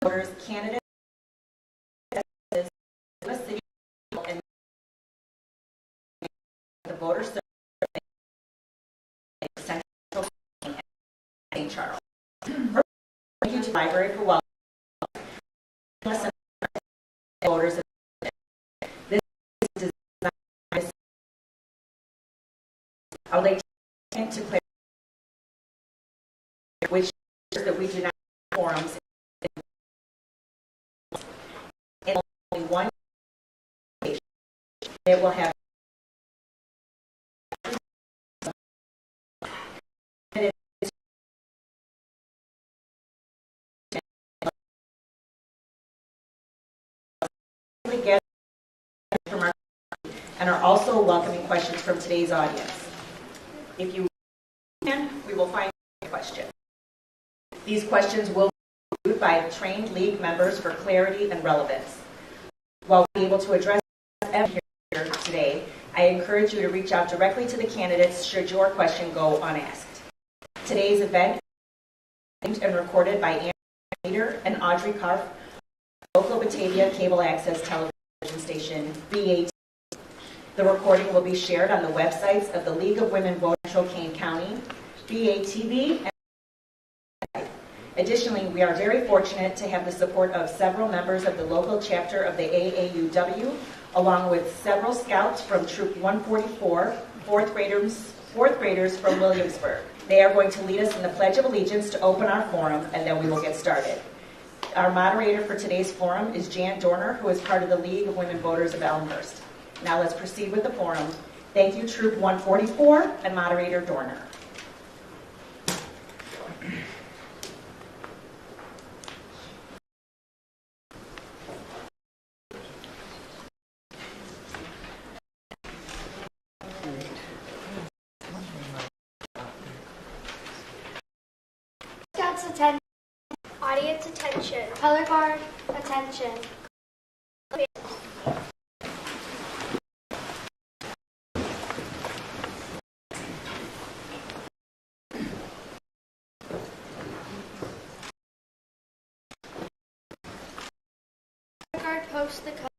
voters, candidates, and the voter survey Central St. Charles. Thank you to the library for welcoming voters. This is designed. I would like to clarify which is that we do not have forums in only one page. It will have from our and are also welcoming questions from today's audience. If you can, we will find a question. These questions will be reviewed by trained league members for clarity and relevance. While we're able to address them here today, I encourage you to reach out directly to the candidates should your question go unasked. Today's event is and recorded by Ann Leader and Audrey Karff, local Batavia cable access television station, BAT. The recording will be shared on the websites of the League of Women Voters Central Kane County, BATV, and additionally, we are very fortunate to have the support of several members of the local chapter of the AAUW, along with several scouts from Troop 144, fourth graders from Williamsburg. They are going to lead us in the Pledge of Allegiance to open our forum, and then we will get started. Our moderator for today's forum is Jan Dorner, who is part of the League of Women Voters of Elmhurst. Now let's proceed with the forum. Thank you, Troop 144 and Moderator Dorner. Scouts attention, audience attention, color guard attention. Post the color.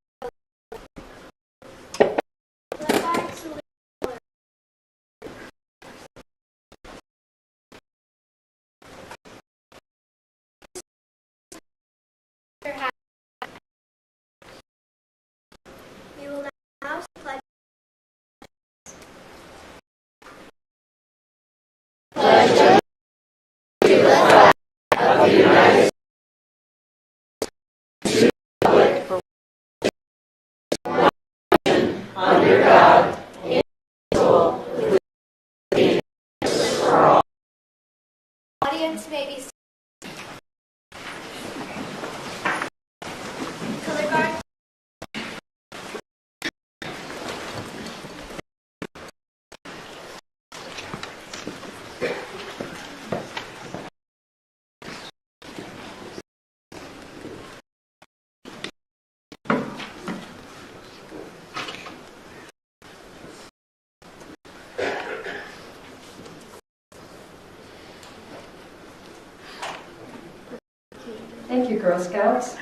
We will now pledge. Pledge to the flag of the United States under God, indivisible, with liberty and justice for all. Audience may be color guard. Thank you, Girl Scouts.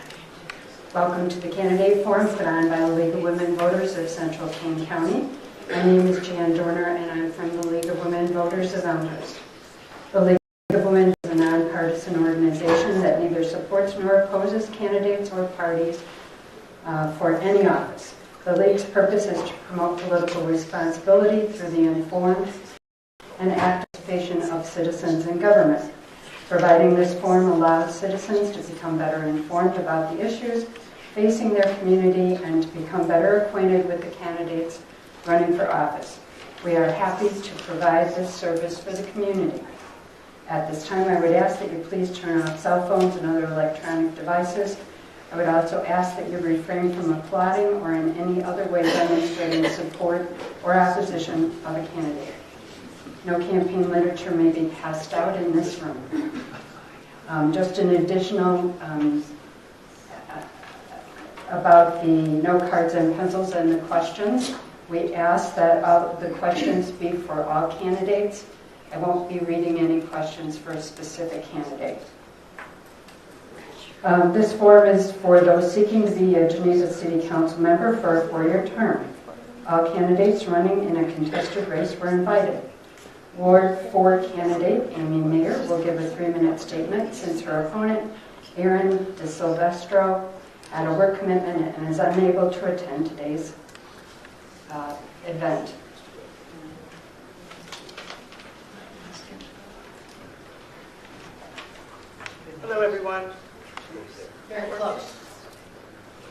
Welcome to the Candidate Forum put on by the League of Women Voters of Central Kane County. My name is Jan Dorner, and I'm from the League of Women Voters of Elmhurst. The League of Women is a nonpartisan organization that neither supports nor opposes candidates or parties for any office. The League's purpose is to promote political responsibility through the informed and active participation of citizens in government. Providing this forum allows citizens to become better informed about the issues facing their community and to become better acquainted with the candidates running for office. We are happy to provide this service for the community. At this time, I would ask that you please turn off cell phones and other electronic devices. I would also ask that you refrain from applauding or in any other way demonstrating support or opposition of a candidate. No campaign literature may be passed out in this room. Just an additional about the no cards and pencils and the questions. We ask that the questions be for all candidates. I won't be reading any questions for a specific candidate. This form is for those seeking to be a Geneva City Council member for a 4-year term. All candidates running in a contested race were invited. Ward 4 candidate Amy Mayer will give a 3-minute statement since her opponent, Aaron DeSilvestro, had a work commitment and is unable to attend today's event. Hello, everyone. Very close.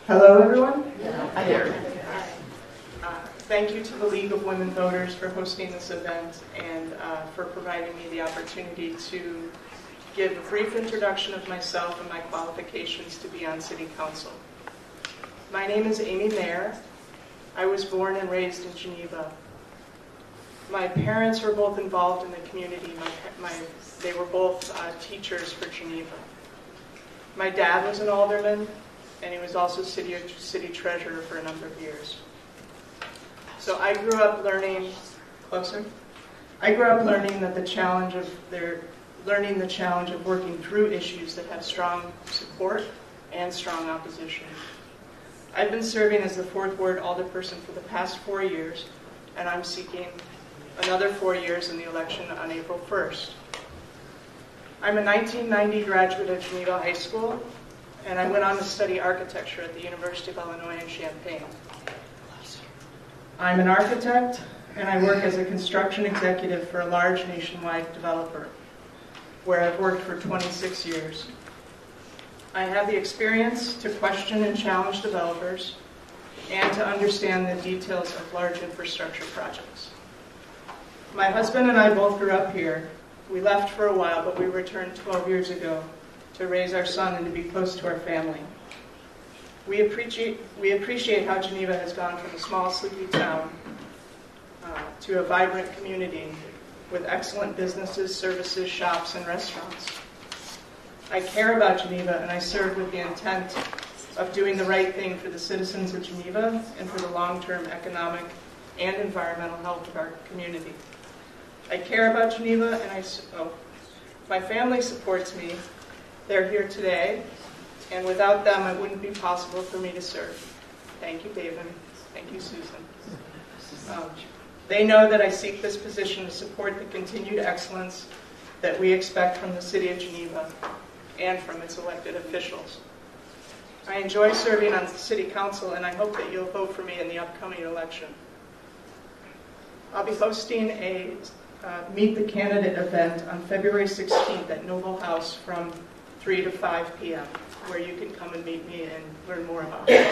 Hello, everyone. Thank you to the League of Women Voters for hosting this event and for providing me the opportunity to give a brief introduction of myself and my qualifications to be on City Council. My name is Amy Mayer. I was born and raised in Geneva. My parents were both involved in the community. They were both teachers for Geneva. My dad was an alderman, and he was also city treasurer for a number of years. So I grew up learning that the challenge of working through issues that have strong support and strong opposition. I've been serving as the 4th Ward alderperson for the past 4 years, and I'm seeking another 4 years in the election on April 1st. I'm a 1990 graduate of Geneva High School, and I went on to study architecture at the University of Illinois in Champaign. I'm an architect, and I work as a construction executive for a large nationwide developer, where I've worked for 26 years. I have the experience to question and challenge developers and to understand the details of large infrastructure projects. My husband and I both grew up here. We left for a while, but we returned 12 years ago to raise our son and to be close to our family. We appreciate how Geneva has gone from a small, sleepy town to a vibrant community with excellent businesses, services, shops, and restaurants. I care about Geneva, and I serve with the intent of doing the right thing for the citizens of Geneva and for the long-term economic and environmental health of our community. I care about Geneva, and my family supports me. They're here today, and without them, it wouldn't be possible for me to serve. Thank you, David. Thank you, Susan. They know that I seek this position to support the continued excellence that we expect from the City of Geneva and from its elected officials. I enjoy serving on the City Council, and I hope that you'll vote for me in the upcoming election. I'll be hosting a Meet the Candidate event on February 16th at Noble House from 3 to 5 p.m., where you can come and meet me and learn more about it.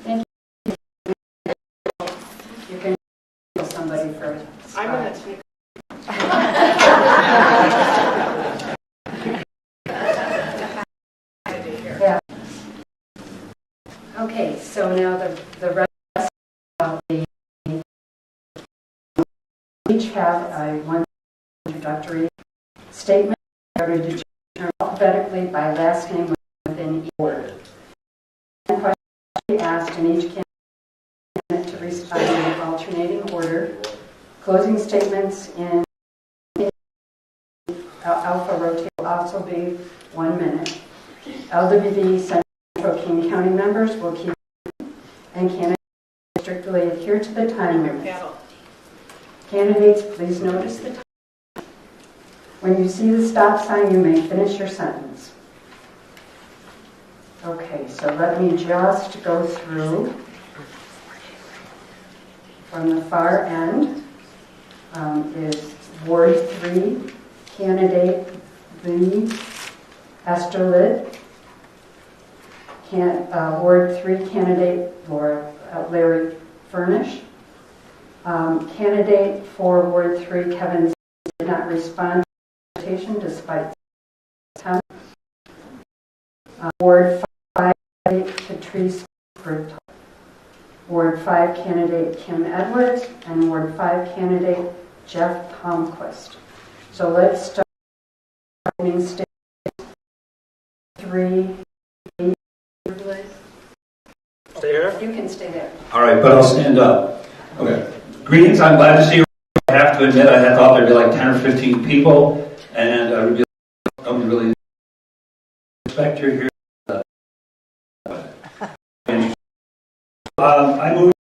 Thank you. You can kill somebody first. I'm going to take Yeah. Okay, so now the rest of the each have a one introductory statement ordered to turn alphabetically by last name within each order. And questions will be asked in each candidate to respond in alternating order. Closing statements in alpha rotate will also be 1 minute. LWV Central King County members will keep and candidates strictly adhere to the time limits. Candidates, please notice the time. When you see the stop sign, you may finish your sentence. Okay, so let me just go through from the far end. Is Ward 3 candidate Lee Esterlid, Ward 3 candidate Larry Furnish, candidate for Ward 3 Kevin did not respond to the invitation despite attempt. Ward 5 Patrice Berthold. Ward 5 candidate Kim Edwards, and Ward 5 candidate Jeff Palmquist. So let's start opening statement 3. Stay here? You can stay there. All right, but I'll stand up. Okay. Greetings, I'm glad to see you. I have to admit, I had thought there'd be like 10 or 15 people, and I would really respect you here. I moved,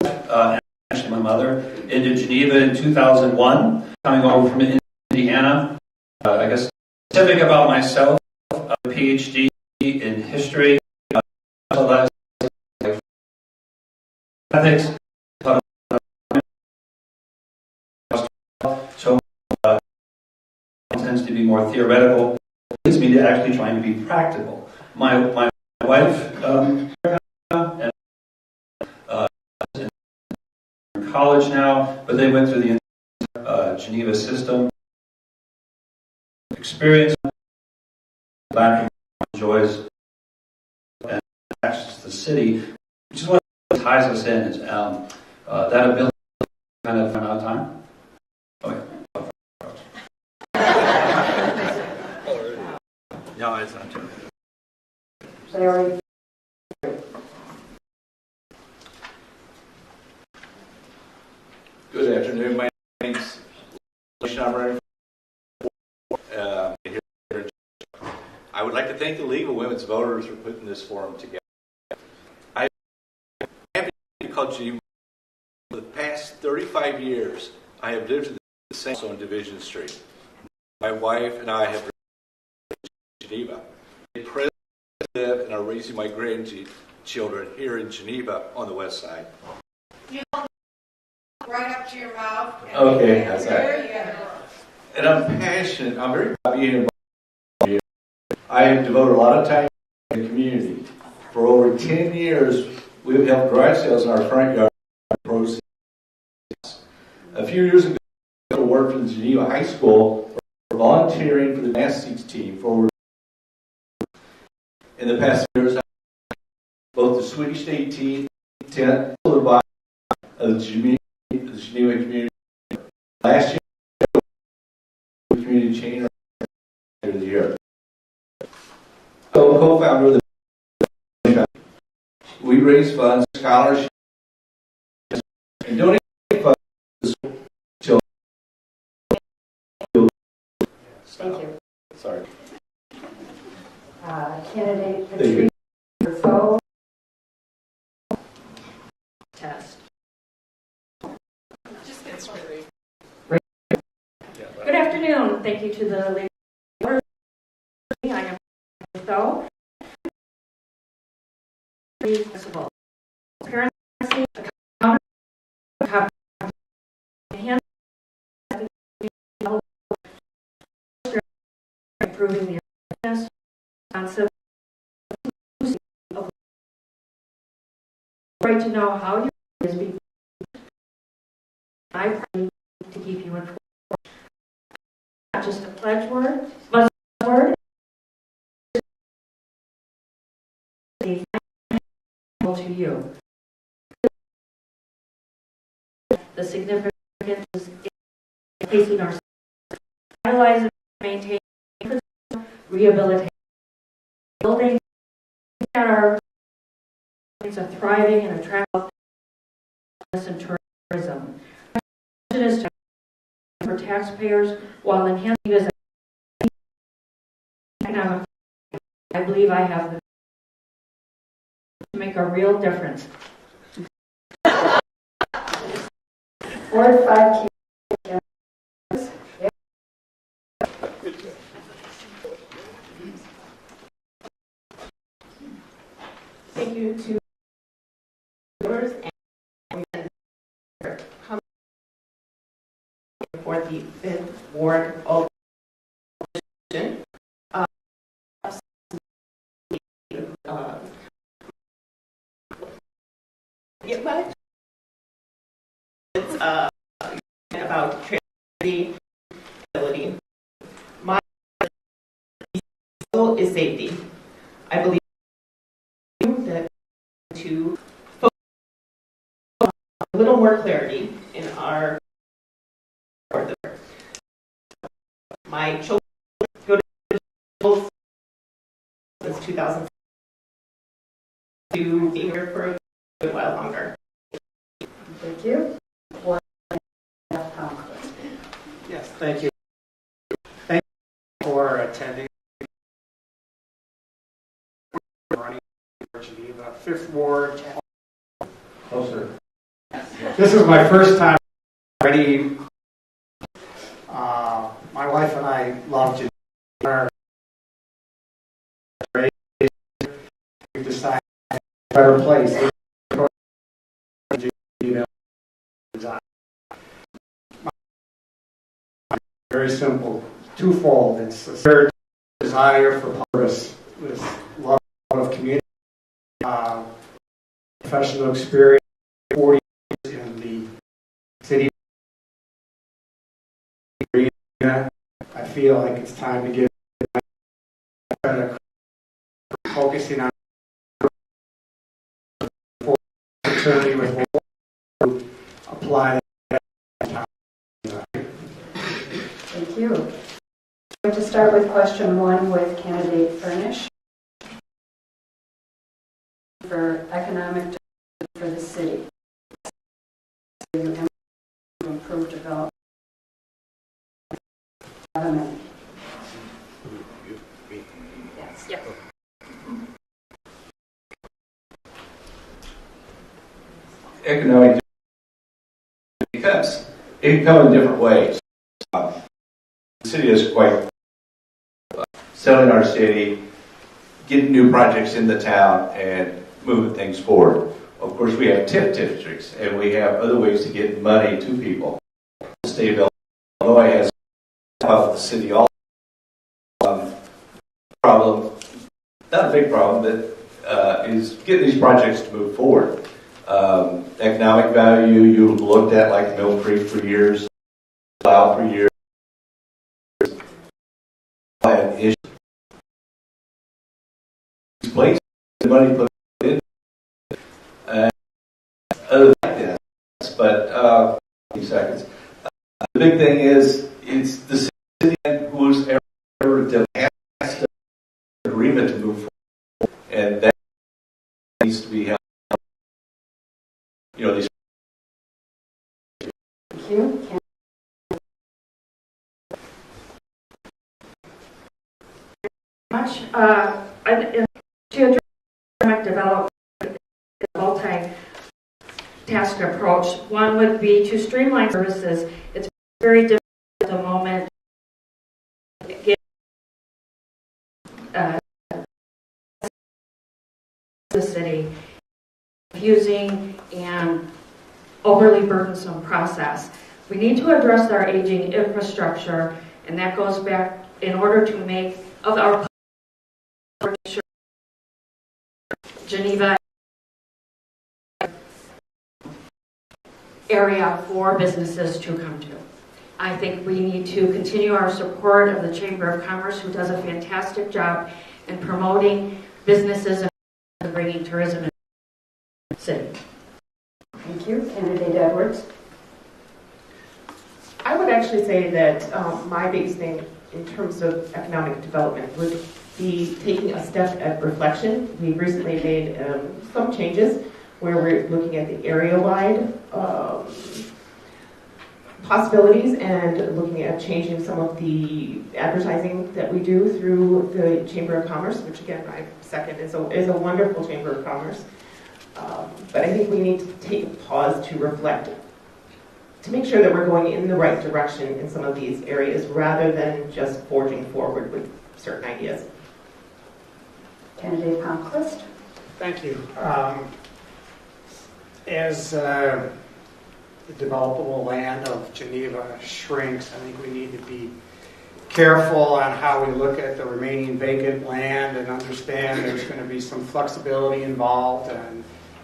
actually my mother, into Geneva in 2001, coming over from Indiana. I guess specific about myself, a PhD in history, ethics, so tends to be more theoretical. It leads me to actually trying to be practical. My wife and in college now, but they went through the Geneva system. Experience, lack of enjoys, and access to the city, which is what ties us in. Is that ability kind of run out of time? Okay. No, it's not true. Larry. Good afternoon. My name's Sean. I would like to thank the League of Women's Voters for putting this forum together. I have been called Geneva for the past 35 years. I have lived in the same house on Division Street. My wife and I have lived in Geneva. I presently live and are raising my grandchildren here in Geneva on the west side. Right up to your mouth. Okay, that's There right. you go. And I'm passionate. I'm very proud of being involved here. I have devoted a lot of time to the community. For over 10 years, we've held garage sales in our front yard. A few years ago, I worked for the Geneva High School, volunteering for the gymnastics team. In the past years, both the Swedish State team, the body of the Geneva community. Last year, the community chain of the year. Co-founder of the we raise funds, scholarships, and donate funds to Thank you. Sorry. Candidate Patrice Defoe. Test. Good afternoon. Thank you to the League of Voters. I am Defoe. Principal. Transparency, improving the awareness, concept of right to know how you is being. I pray to keep you informed. Not just a pledge word, but a word to you. The significance is increasing our analyze and maintain rehabilitation, building at our it's a thriving and attractive and tourism. The mission is to for taxpayers while enhancing this economic. I believe I have the to make a real difference. Ward 5 candidates. Thank you to viewers and for the 5th Ward election. It's about transparency. My goal is safety. I believe that to focus on a little more clarity in our my children go to schools since 2000 to be here for a good while longer. Thank you. Thank you. Thank you for attending. Running for Geneva, 5th Ward. Closer. This is my first time already. My wife and I love Geneva. We've decided a better place. Very simple, twofold. It's a shared desire for purpose, this love of community, professional experience, 40 years in the city. I feel like it's time to get focusing on opportunity with to apply. Thank you. I'm going to start with question 1 with candidate Furnish for economic development for the city. Improve development. Yes. Yes. Economic because it can come in different ways. The city is quite selling our city, getting new projects in the town, and moving things forward. Of course, we have TIF districts, and we have other ways to get money to people. The state of Illinois has helped the city all problem, not a big problem, but is getting these projects to move forward. Economic value you looked at, like Mill Creek for years, Plow for years. Had issues. Place the money put in, other than that, but 20 seconds. The big thing is it's the city who's ever has to agreement to move forward, and that needs to be held. You know, these. Thank you. Much. To address economic development, a multi-task approach. One would be to streamline services. It's very difficult at the moment. The city, confusing and overly burdensome process. We need to address our aging infrastructure, and that goes back in order to make of our Geneva area for businesses to come to. I think we need to continue our support of the Chamber of Commerce, who does a fantastic job in promoting businesses and bringing tourism in the city. Thank you. Candidate Edwards. I would actually say that my biggest thing in terms of economic development would be taking a step at reflection. We've recently made some changes where we're looking at the area-wide possibilities and looking at changing some of the advertising that we do through the Chamber of Commerce, which again I second is a wonderful Chamber of Commerce. But I think we need to take a pause to reflect, to make sure that we're going in the right direction in some of these areas rather than just forging forward with certain ideas. Candidate Palmquist. Thank you. As the developable land of Geneva shrinks, I think we need to be careful on how we look at the remaining vacant land and understand there's going to be some flexibility involved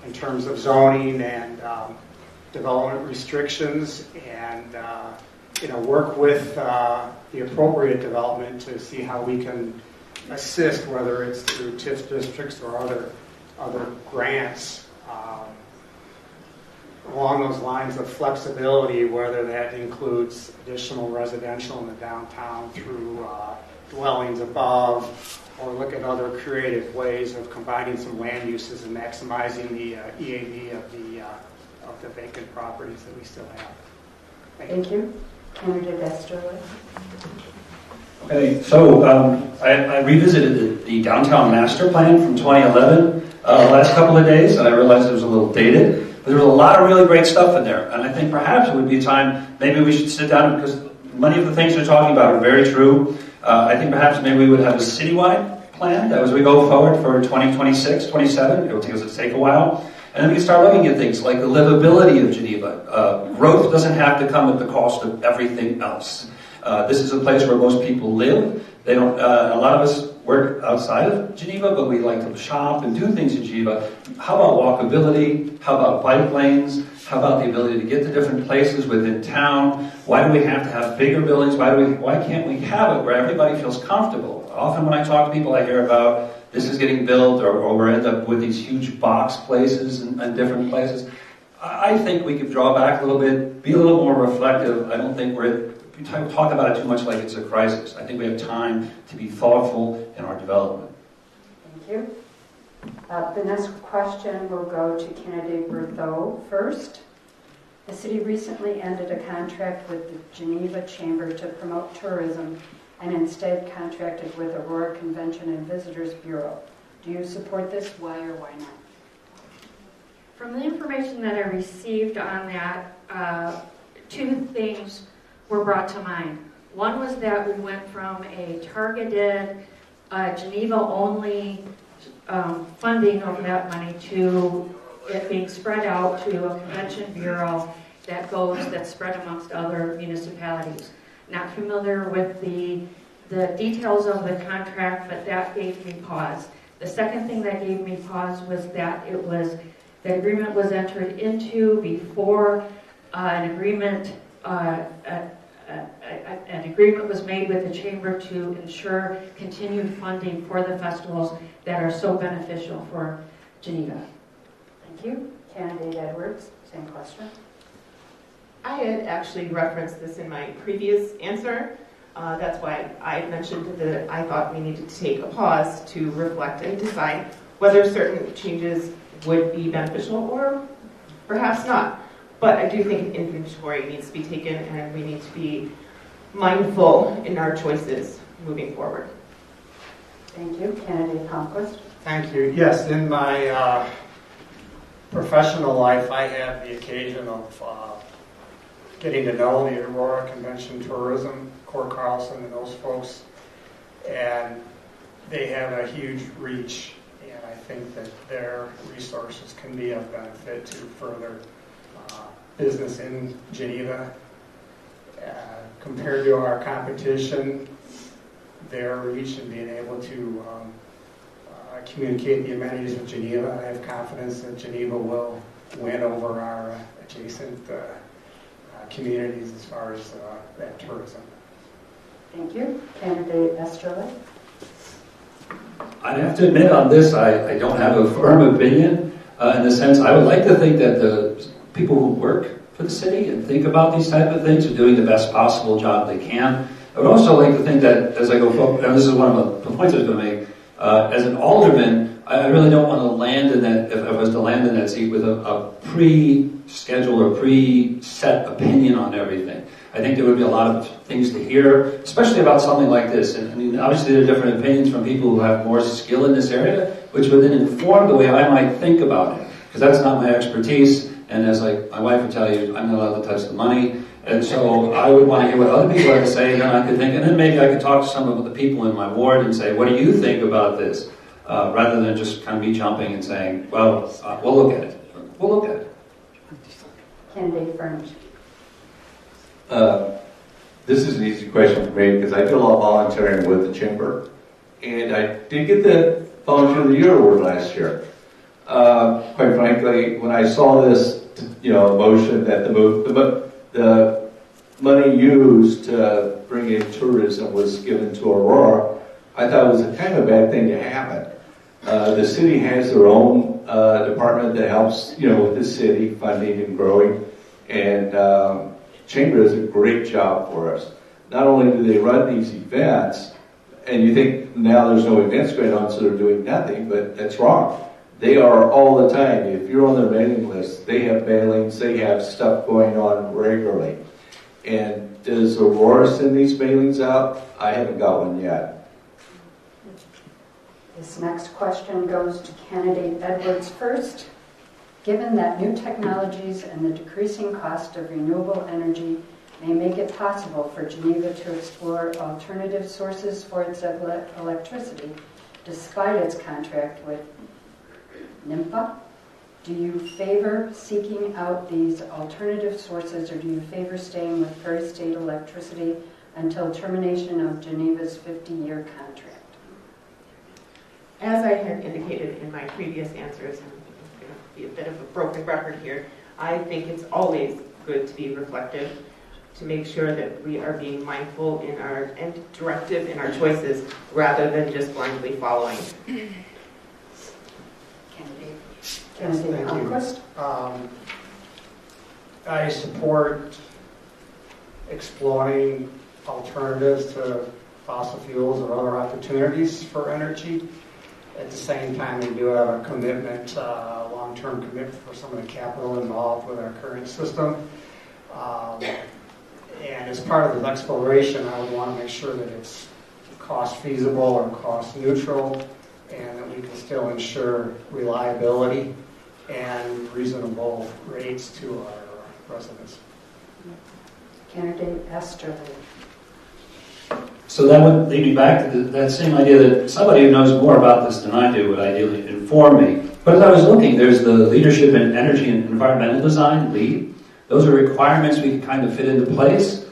in terms of zoning and development restrictions, and work with the appropriate development to see how we can assist, whether it's through TIF districts or other grants. Along those lines of flexibility, whether that includes additional residential in the downtown through dwellings above, or look at other creative ways of combining some land uses and maximizing the EAV of the vacant properties that we still have. Thank you. Candidate Esterly. Okay, so I revisited the downtown master plan from 2011 the last couple of days, and I realized it was a little dated, but there was a lot of really great stuff in there. And I think perhaps it would be time, maybe we should sit down, because many of the things you're talking about are very true. I think perhaps maybe we would have a citywide plan that as we go forward for 2026, 27, it will take a while. And then we can start looking at things like the livability of Geneva. Growth doesn't have to come at the cost of everything else. This is a place where most people live. They don't. A lot of us work outside of Geneva, but we like to shop and do things in Geneva. How about walkability? How about bike lanes? How about the ability to get to different places within town? Why do we have to have bigger buildings? Why can't we have it where everybody feels comfortable? Often when I talk to people, I hear about this is getting built, or we end up with these huge box places and different places. I think we could draw back a little bit, be a little more reflective. I don't think we talk about it too much like it's a crisis. I think we have time to be thoughtful in our development. Thank you. The next question will go to candidate Berthaud first. The city recently ended a contract with the Geneva Chamber to promote tourism and instead contracted with Aurora Convention and Visitors Bureau. Do you support this? Why or why not? From the information that I received on that, two things were brought to mind. One was that we went from a targeted Geneva-only funding of that money to it being spread out to a convention bureau that's spread amongst other municipalities. Not familiar with the details of the contract, but that gave me pause. The second thing that gave me pause was that the agreement was entered into before an agreement was made with the chamber to ensure continued funding for the festivals that are so beneficial for Geneva. Thank you. Candidate Edwards, same question. I had actually referenced this in my previous answer. That's why I mentioned that I thought we needed to take a pause to reflect and decide whether certain changes would be beneficial or perhaps not. But I do think an inventory needs to be taken, and we need to be mindful in our choices moving forward. Thank you. Candidate Palmquist. Thank you. Yes, in my professional life, I had the occasion of getting to know the Aurora Convention Tourism, Cord Carlson and those folks, and they have a huge reach, and I think that their resources can be of benefit to further business in Geneva. Compared to our competition, their reach and being able to communicate the amenities of Geneva, I have confidence that Geneva will win over our adjacent communities as far as that tourism. Thank you. Candidate Esterly. I'd have to admit on this, I don't have a firm opinion in the sense I would like to think that the people who work for the city and think about these type of things are doing the best possible job they can. I would also like to think that as I go forward, and this is one of the points I was going to make, as an alderman, I really don't want to land in that, if I was to land in that seat with a pre-scheduled or pre-set opinion on everything. I think there would be a lot of things to hear, especially about something like this. And I mean, obviously there are different opinions from people who have more skill in this area, which would then inform the way I might think about it. Because that's not my expertise, and as like my wife would tell you, I'm not allowed to touch the money. And so I would want to hear what other people have to say, and then I could think, and then maybe I could talk to some of the people in my ward and say, what do you think about this? Rather than just kind of me jumping and saying, well, we'll look at it. We'll look at it. Candidate Furnish. This is an easy question for me because I do a lot of volunteering with the chamber, and I did get the Volunteer of the Year award last year. Quite frankly, when I saw this, motion that the money used to bring in tourism was given to Aurora, I thought it was a kind of bad thing to happen. The city has their own department that helps, with the city funding and growing, and Chamber does a great job for us. Not only do they run these events, and you think now there's no events going on, so they're doing nothing, but that's wrong. They are all the time. If you're on their mailing list, they have mailings, they have stuff going on regularly. And does Aurora send these mailings out? I haven't got one yet. This next question goes to candidate Edwards first. Given that new technologies and the decreasing cost of renewable energy may make it possible for Geneva to explore alternative sources for its electricity, despite its contract with NIMPA, do you favor seeking out these alternative sources, or do you favor staying with Prairie State Electricity until termination of Geneva's 50-year contract? As I had indicated in my previous answers, I'm going to be a bit of a broken record here, I think it's always good to be reflective, to make sure that we are being mindful in our and directive in our choices rather than just blindly following. Candidate Conquest? I support exploring alternatives to fossil fuels or other opportunities for energy. At the same time, we do have a commitment, long-term commitment for some of the capital involved with our current system. And as part of the exploration, I would want to make sure that it's cost feasible or cost neutral, and that we can still ensure reliability and reasonable rates to our residents. Candidate Esther. So that would lead me back to that same idea that somebody who knows more about this than I do would ideally inform me. But as I was looking, there's the Leadership in Energy and Environmental Design, LEED. Those are requirements we can kind of fit into place.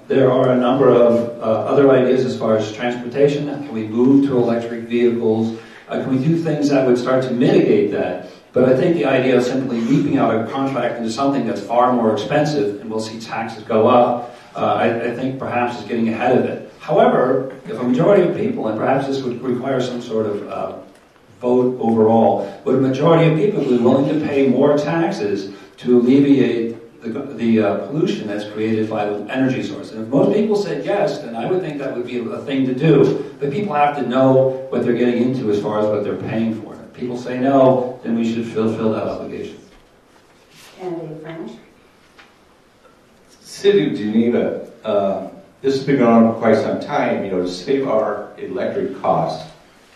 There are a number of other ideas as far as transportation. Can we move to electric vehicles? Can we do things that would start to mitigate that? But I think the idea of simply leaping out of a contract into something that's far more expensive and we'll see taxes go up, I think perhaps is getting ahead of it. However, if a majority of people, and perhaps this would require some sort of vote overall, would a majority of people be willing to pay more taxes to alleviate the pollution that's created by the energy source? And if most people said yes, then I would think that would be a thing to do. But people have to know what they're getting into as far as what they're paying for. If people say no, then we should fulfill that obligation. Candidate French. City of Geneva, this has been going on for quite some time. To save our electric costs,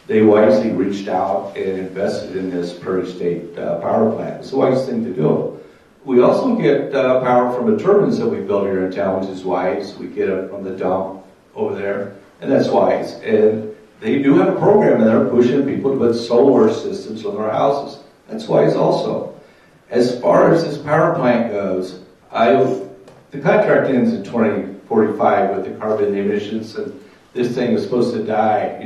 they wisely reached out and invested in this Prairie State power plant. It's the wise thing to do. We also get power from the turbines that we build here in town, which is wise. We get it from the dump over there, and that's wise. And they do have a program, and they're pushing people to put solar systems on their houses. That's wise also. As far as this power plant goes, the contract ends in 2045 with the carbon emissions, and this thing is supposed to die,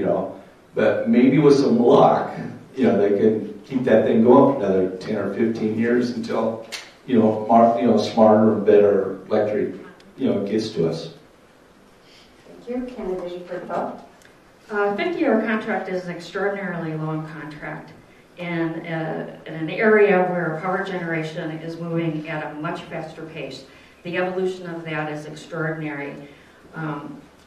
But maybe with some luck, they can keep that thing going for another 10 or 15 years until smarter and better electric, gets to us. Thank you. Candidate Bertha. 50-year contract is an extraordinarily long contract in an area where power generation is moving at a much faster pace. The evolution of that is extraordinary.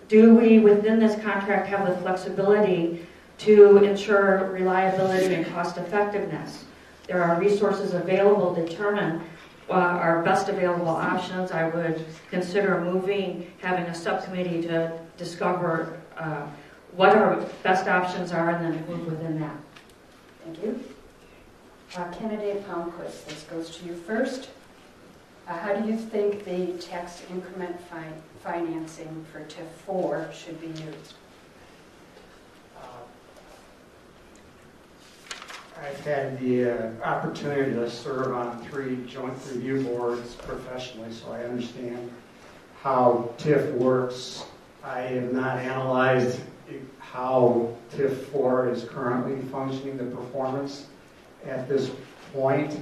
Do we, within this contract, have the flexibility to ensure reliability and cost effectiveness? There are resources available to determine our best available options. I would consider having a subcommittee to discover what our best options are and then move within that. Thank you. Candidate Palmquist, this goes to you first. How do you think the tax increment financing for TIF 4 should be used? I've had the opportunity to serve on 3 joint review boards professionally, so I understand how TIF works. I have not analyzed how TIF 4 is currently functioning, the performance at this point.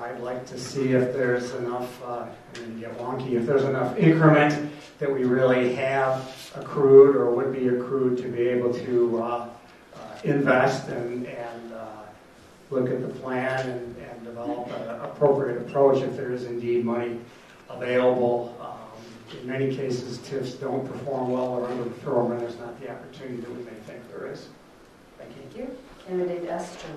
I'd like to see if there's enough, I'm going to get wonky, if there's enough increment that we really have accrued or would be accrued to be able to invest and look at the plan and develop an appropriate approach if there is indeed money available. In many cases, TIFs don't perform well or underperform, and there's not the opportunity that we may think there is. Thank you. Thank you. Candidate Esther.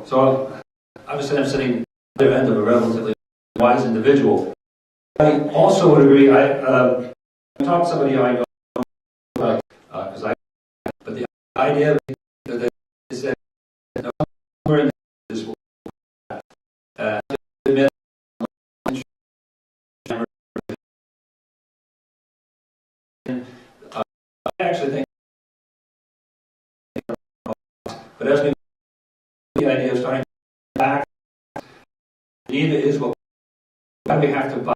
So obviously I'm sitting at the other end of a relatively wise individual. I also would agree. I talked to somebody I know about because but the idea that is that we're in this world. I actually think, but as we the idea of starting back, Geneva is what. Why do we have to buy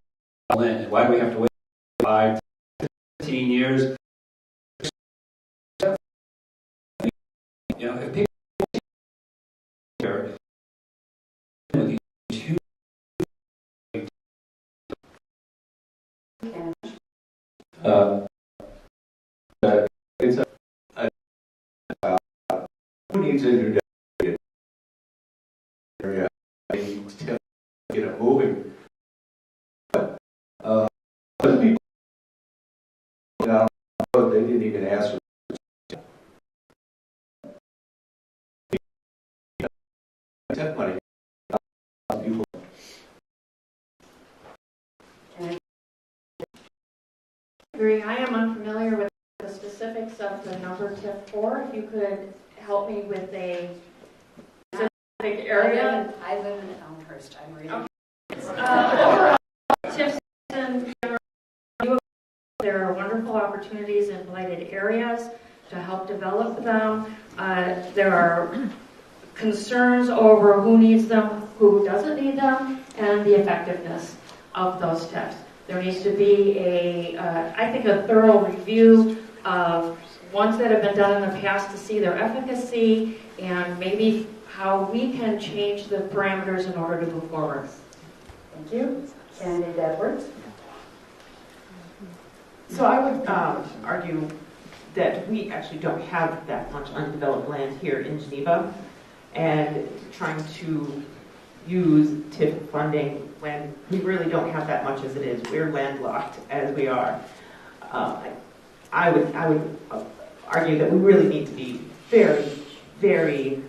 land? Why do we have to wait 5, 15 years? You know, if people here with these huge it's who needs introduction area? Get it moving. Other people, you know, they didn't even ask for money. People. Agree. I am unfamiliar with the specifics of the number TIF 4. If you could help me with a specific area. I live in Elmhurst. I'm really. Overall, TIFs in general, there are wonderful opportunities in blighted areas to help develop them. There are concerns over who needs them, who doesn't need them, and the effectiveness of those TIFs. There needs to be I think, a thorough review of ones that have been done in the past to see their efficacy and maybe how we can change the parameters in order to move forward. Thank you. Candidate Edwards. So I would argue that we actually don't have that much undeveloped land here in Geneva, and trying to use TIF funding when we really don't have that much as it is. We're landlocked as we are. I would argue that we really need to be very, very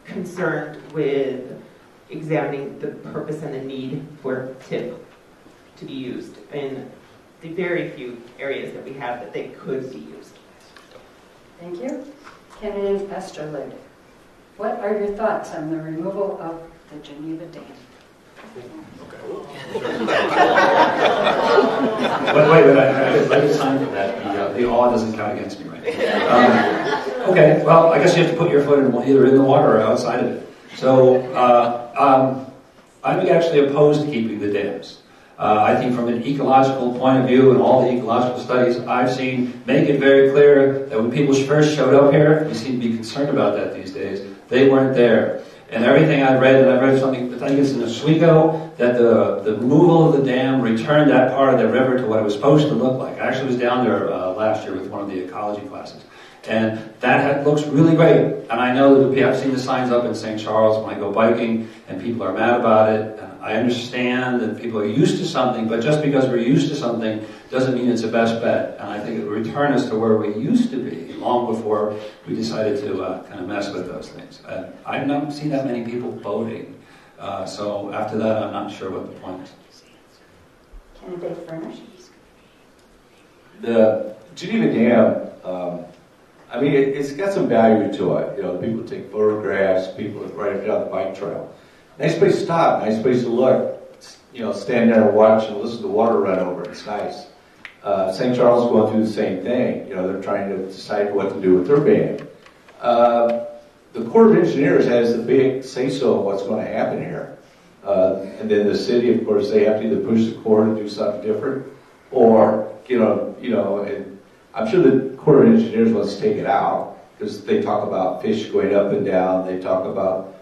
concerned with examining the purpose and the need for TIF to be used in the very few areas that we have that they could be used. Thank you. Candidate Esterlid. What are your thoughts on the removal of the Geneva Dam? Wait, I did sign for that. The awe doesn't count against me, right? Okay, well, I guess you have to put your foot either in the water or outside of it. So, I'm actually opposed to keeping the dams. I think from an ecological point of view and all the ecological studies I've seen make it very clear that when people first showed up here, we seem to be concerned about that these days, they weren't there. And everything I read, and I read something, I think it's in Oswego, that the removal of the dam returned that part of the river to what it was supposed to look like. I actually was down there last year with one of the ecology classes. And that looks really great. And I know that I've seen the signs up in St. Charles when I go biking, and people are mad about it. I understand that people are used to something, but just because we're used to something doesn't mean it's the best bet. And I think it will return us to where we used to be long before we decided to kind of mess with those things. I've not seen that many people boating. So after that, I'm not sure what the point is. Candidate Furnish. The Geneva Dam, I mean, it's got some value to it. You know, people take photographs, people ride it down the bike trail. Nice place to stop, nice place to look. You know, stand there and watch and listen to water run over. It's nice. St. Charles is going through the same thing. You know, they're trying to decide what to do with their ban. The Corps of Engineers has the big say-so of what's going to happen here. And then the city, of course, they have to either push the Corps to do something different, or and I'm sure the Corps of Engineers wants to take it out because they talk about fish going up and down. They talk about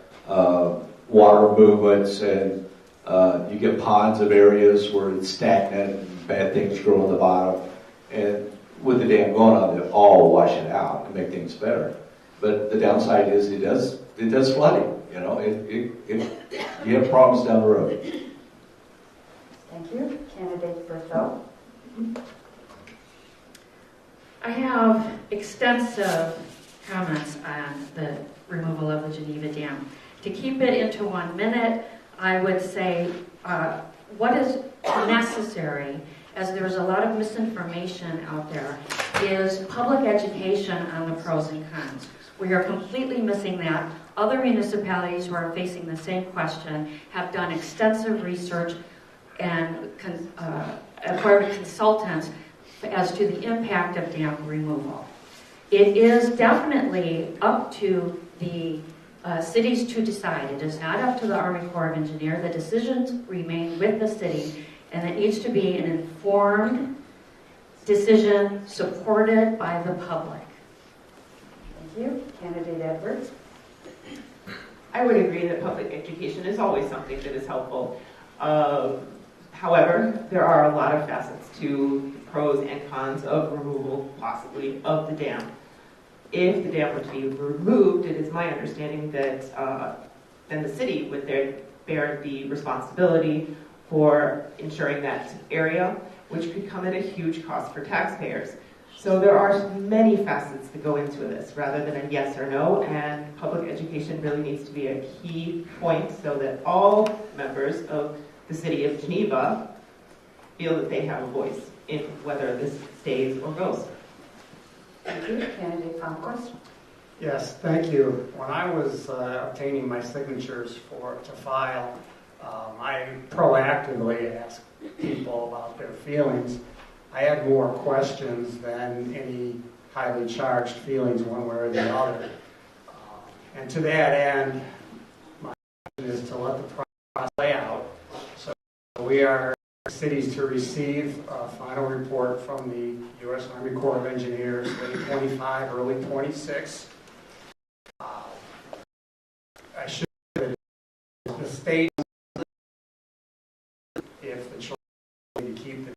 water movements, and you get ponds of areas where it's stagnant and bad things grow on the bottom. And with the dam going on, they'll all wash it out and make things better. But the downside is it does flooding. You know, you have problems down the road. Thank you. Candidate Berthaud. I have extensive comments on the removal of the Geneva Dam. To keep it into 1 minute, I would say what is necessary, as there's a lot of misinformation out there, is public education on the pros and cons. We are completely missing that. Other municipalities who are facing the same question have done extensive research and acquired consultants as to the impact of dam removal. It is definitely up to the cities to decide. It is not up to the Army Corps of Engineers. The decisions remain with the city, and it needs to be an informed decision supported by the public. Thank you. Candidate Edwards. I would agree that public education is always something that is helpful. However, there are a lot of facets to the pros and cons of removal, possibly, of the dam. If the dam were to be removed, it is my understanding that then the city would bear the responsibility for ensuring that area, which could come at a huge cost for taxpayers. So there are many facets that go into this rather than a yes or no, and public education really needs to be a key point so that all members of the city of Geneva feel that they have a voice in whether this stays or goes. Thank you. Candidate Palmquist. Yes, thank you. When I was obtaining my signatures to file, I proactively asked people about their feelings. I had more questions than any highly charged feelings one way or the other. And to that end, my question is to let the process play out. So we are cities to receive a final report from the U.S. Army Corps of Engineers, late 25, early 26. I should say that the state, if the choice to keep the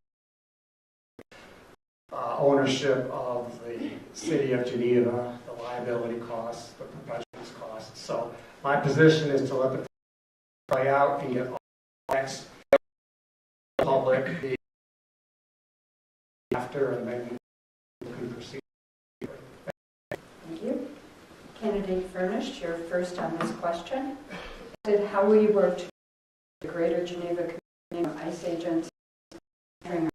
ownership of the city of Geneva, the liability costs, the professionals costs. So my position is to let the play out and get all the next public after, and then we can proceed. Thank you. Candidate Furnished, you're first on this question. How will you work to the Greater Geneva community of ICE agents entering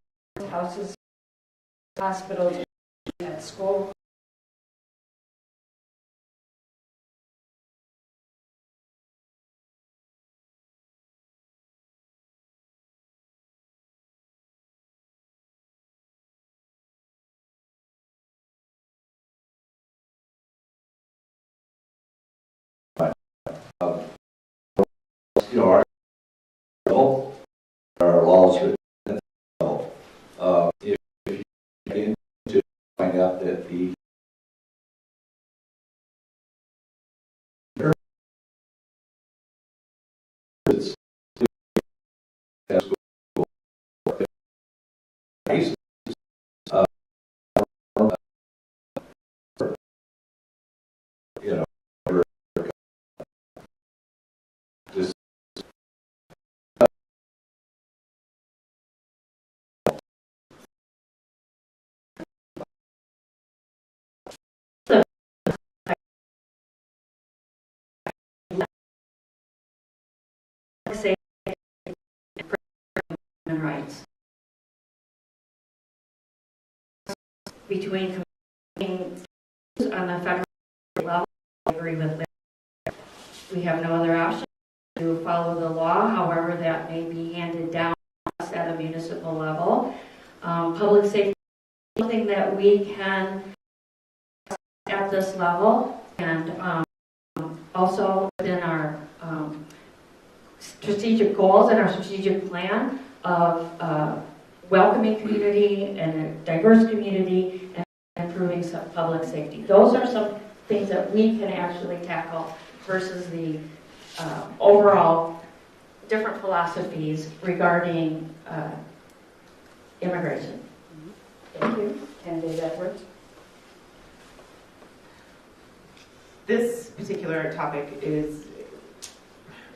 houses, hospitals, at school? You know, our laws should if you begin to find out that the you know, just Say human rights between communities on the federal level. I agree with that. We have no other option to follow the law, however that may be handed down to us at a municipal level. Public safety is something that we can at this level, and also within our strategic goals and our strategic plan of welcoming community and a diverse community and improving some public safety. Those are some things that we can actually tackle versus the overall different philosophies regarding immigration. Thank you. Candidate Edwards. This particular topic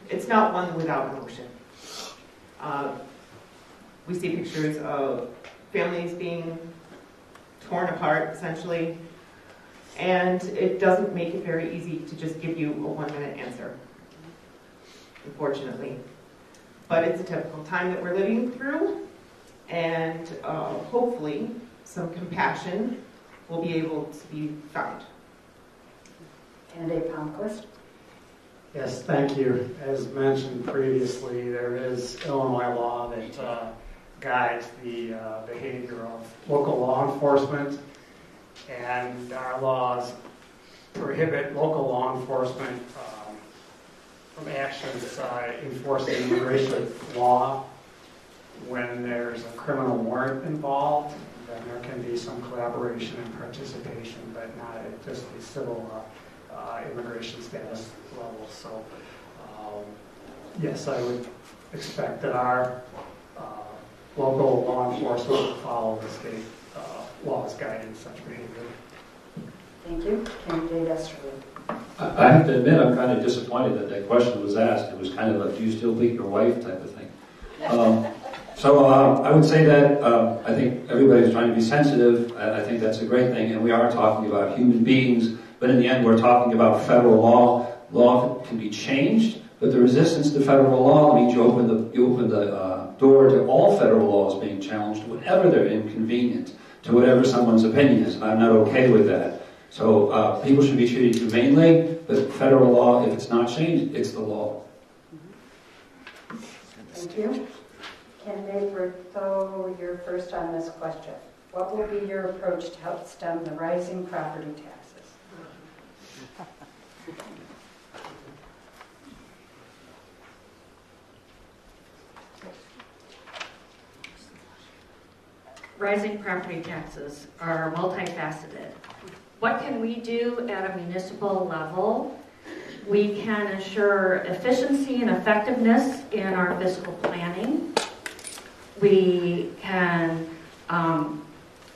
it's not one without emotion. We see pictures of families being torn apart, essentially, and it doesn't make it very easy to just give you a 1-minute answer, unfortunately. but it's a typical time that we're living through, and hopefully some compassion will be able to be found. Candidate Palmquist. Yes, thank you. As mentioned previously, there is Illinois law that guides the behavior of local law enforcement, and our laws prohibit local law enforcement from actions enforcing immigration law. When there's a criminal warrant involved, then there can be some collaboration and participation, but not at just the civil immigration status level. So, yes, I would expect that our local law enforcement will follow the state laws guiding such behavior. Thank you. Candidate Esterly. I have to admit, I'm kind of disappointed that that question was asked. It was kind of a "do you still beat your wife" type of thing. So I would say that I think everybody's trying to be sensitive. I think that's a great thing, and we are talking about human beings. But in the end, we're talking about federal law. Law can be changed, but the resistance to federal law means you open the door to all federal laws being challenged, whenever they're inconvenient, to whatever someone's opinion is. And I'm not okay with that. So people should be treated humanely, but federal law, if it's not changed, it's the law. Thank you. Candidate Bertho, you're first on this question. What will be your approach to help stem the rising property taxes? Rising property taxes are multifaceted. What can we do at a municipal level? We can ensure efficiency and effectiveness in our fiscal planning. We can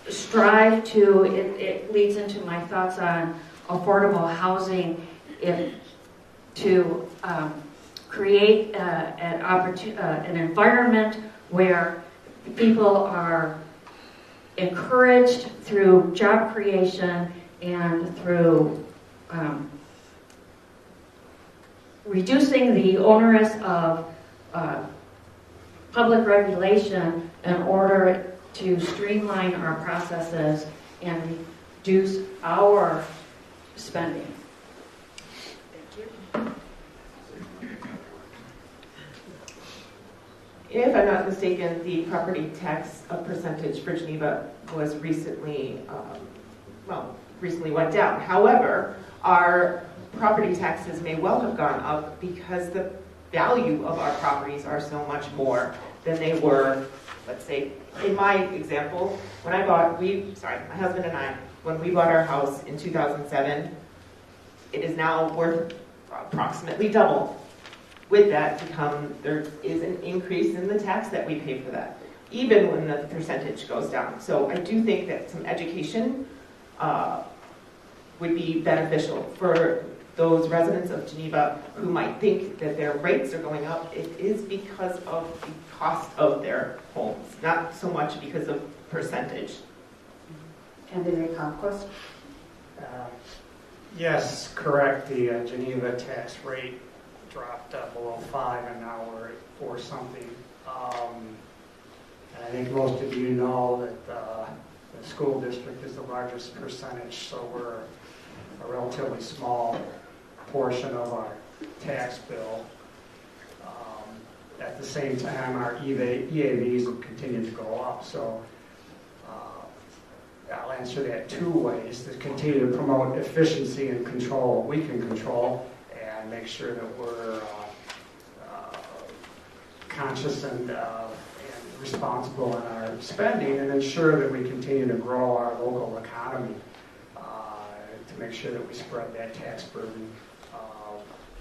strive to, it leads into my thoughts on affordable housing, to create an environment where people are encouraged through job creation and through reducing the onerous of public regulation in order to streamline our processes and reduce our spending. Thank you. If I'm not mistaken, the property tax percentage for Geneva was recently went down. However, our property taxes may well have gone up because the value of our properties are so much more than they were, let's say, in my example, my husband and I, when we bought our house in 2007, it is now worth approximately double. With that there is an increase in the tax that we pay for that, even when the percentage goes down. So I do think that some education would be beneficial for those residents of Geneva who might think that their rates are going up. It is because of the cost of their homes, not so much because of percentage. Candidate Conquest. Yes, correct. The Geneva tax rate dropped below 5, and now we're at 4 something. And I think most of you know that the school district is the largest percentage, so we're a relatively small portion of our tax bill. At the same time, our EAVs have continued to go up, so I'll answer that 2 ways: to continue to promote efficiency and control what we can control, and make sure that we're conscious and responsible in our spending, and ensure that we continue to grow our local economy to make sure that we spread that tax burden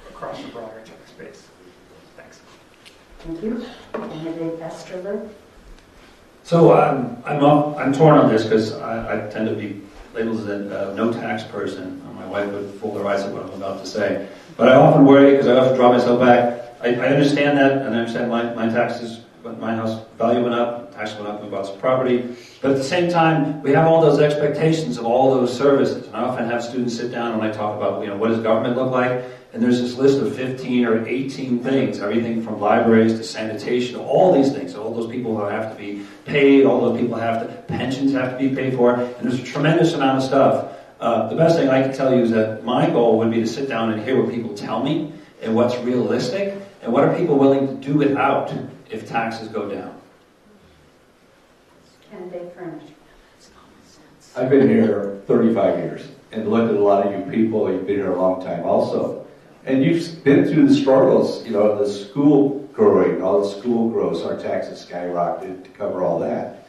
across the broader tax base. Thanks. Thank you. Candidate Esterly. So I'm torn on this because I tend to be labeled as a no tax person. My wife would fool her eyes at what I'm about to say. But I often worry because I often draw myself back. I understand that, and I understand my taxes my house value went up, tax went up, we bought some property. But at the same time, we have all those expectations of all those services. And I often have students sit down when I talk about, what does government look like? And there's this list of 15 or 18 things, everything from libraries to sanitation, all these things. All those people who have to be paid, all those people pensions have to be paid for, and there's a tremendous amount of stuff. The best thing I can tell you is that my goal would be to sit down and hear what people tell me and what's realistic and what are people willing to do without if taxes go down. Candidate Furnish. I've been here 35 years and looked at a lot of you people. You've been here a long time also. And you've been through the struggles, the school growing, all the school grows, our taxes skyrocketed to cover all that.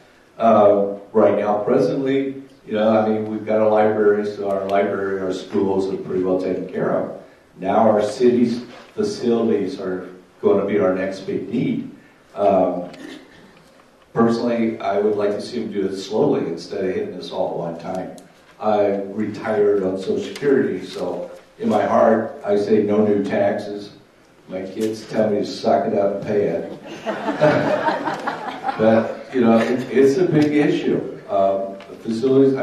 Right now, presently, we've got a library, so our library, our schools are pretty well taken care of. Now our city's facilities are going to be our next big need. Personally, I would like to see them do it slowly instead of hitting us all at one time. I retired on Social Security, so in my heart, I say no new taxes. My kids tell me to suck it up and pay it. But, it's a big issue. Facilities,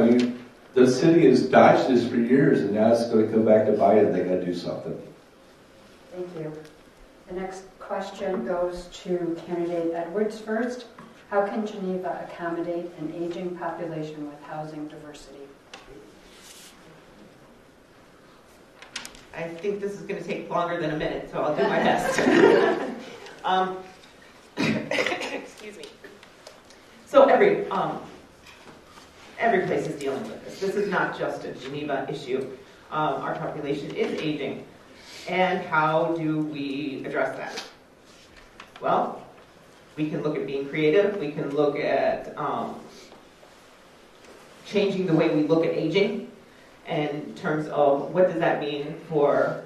the city has dodged this for years, and now it's going to come back to bite it, and they got to do something. Thank you. The next question goes to candidate Edwards first. How can Geneva accommodate an aging population with housing diversity? I think this is going to take longer than a minute, so I'll do my best. Excuse me. So every place is dealing with this. This is not just a Geneva issue. Our population is aging. And how do we address that? Well, we can look at being creative. We can look at changing the way we look at aging in terms of what does that mean for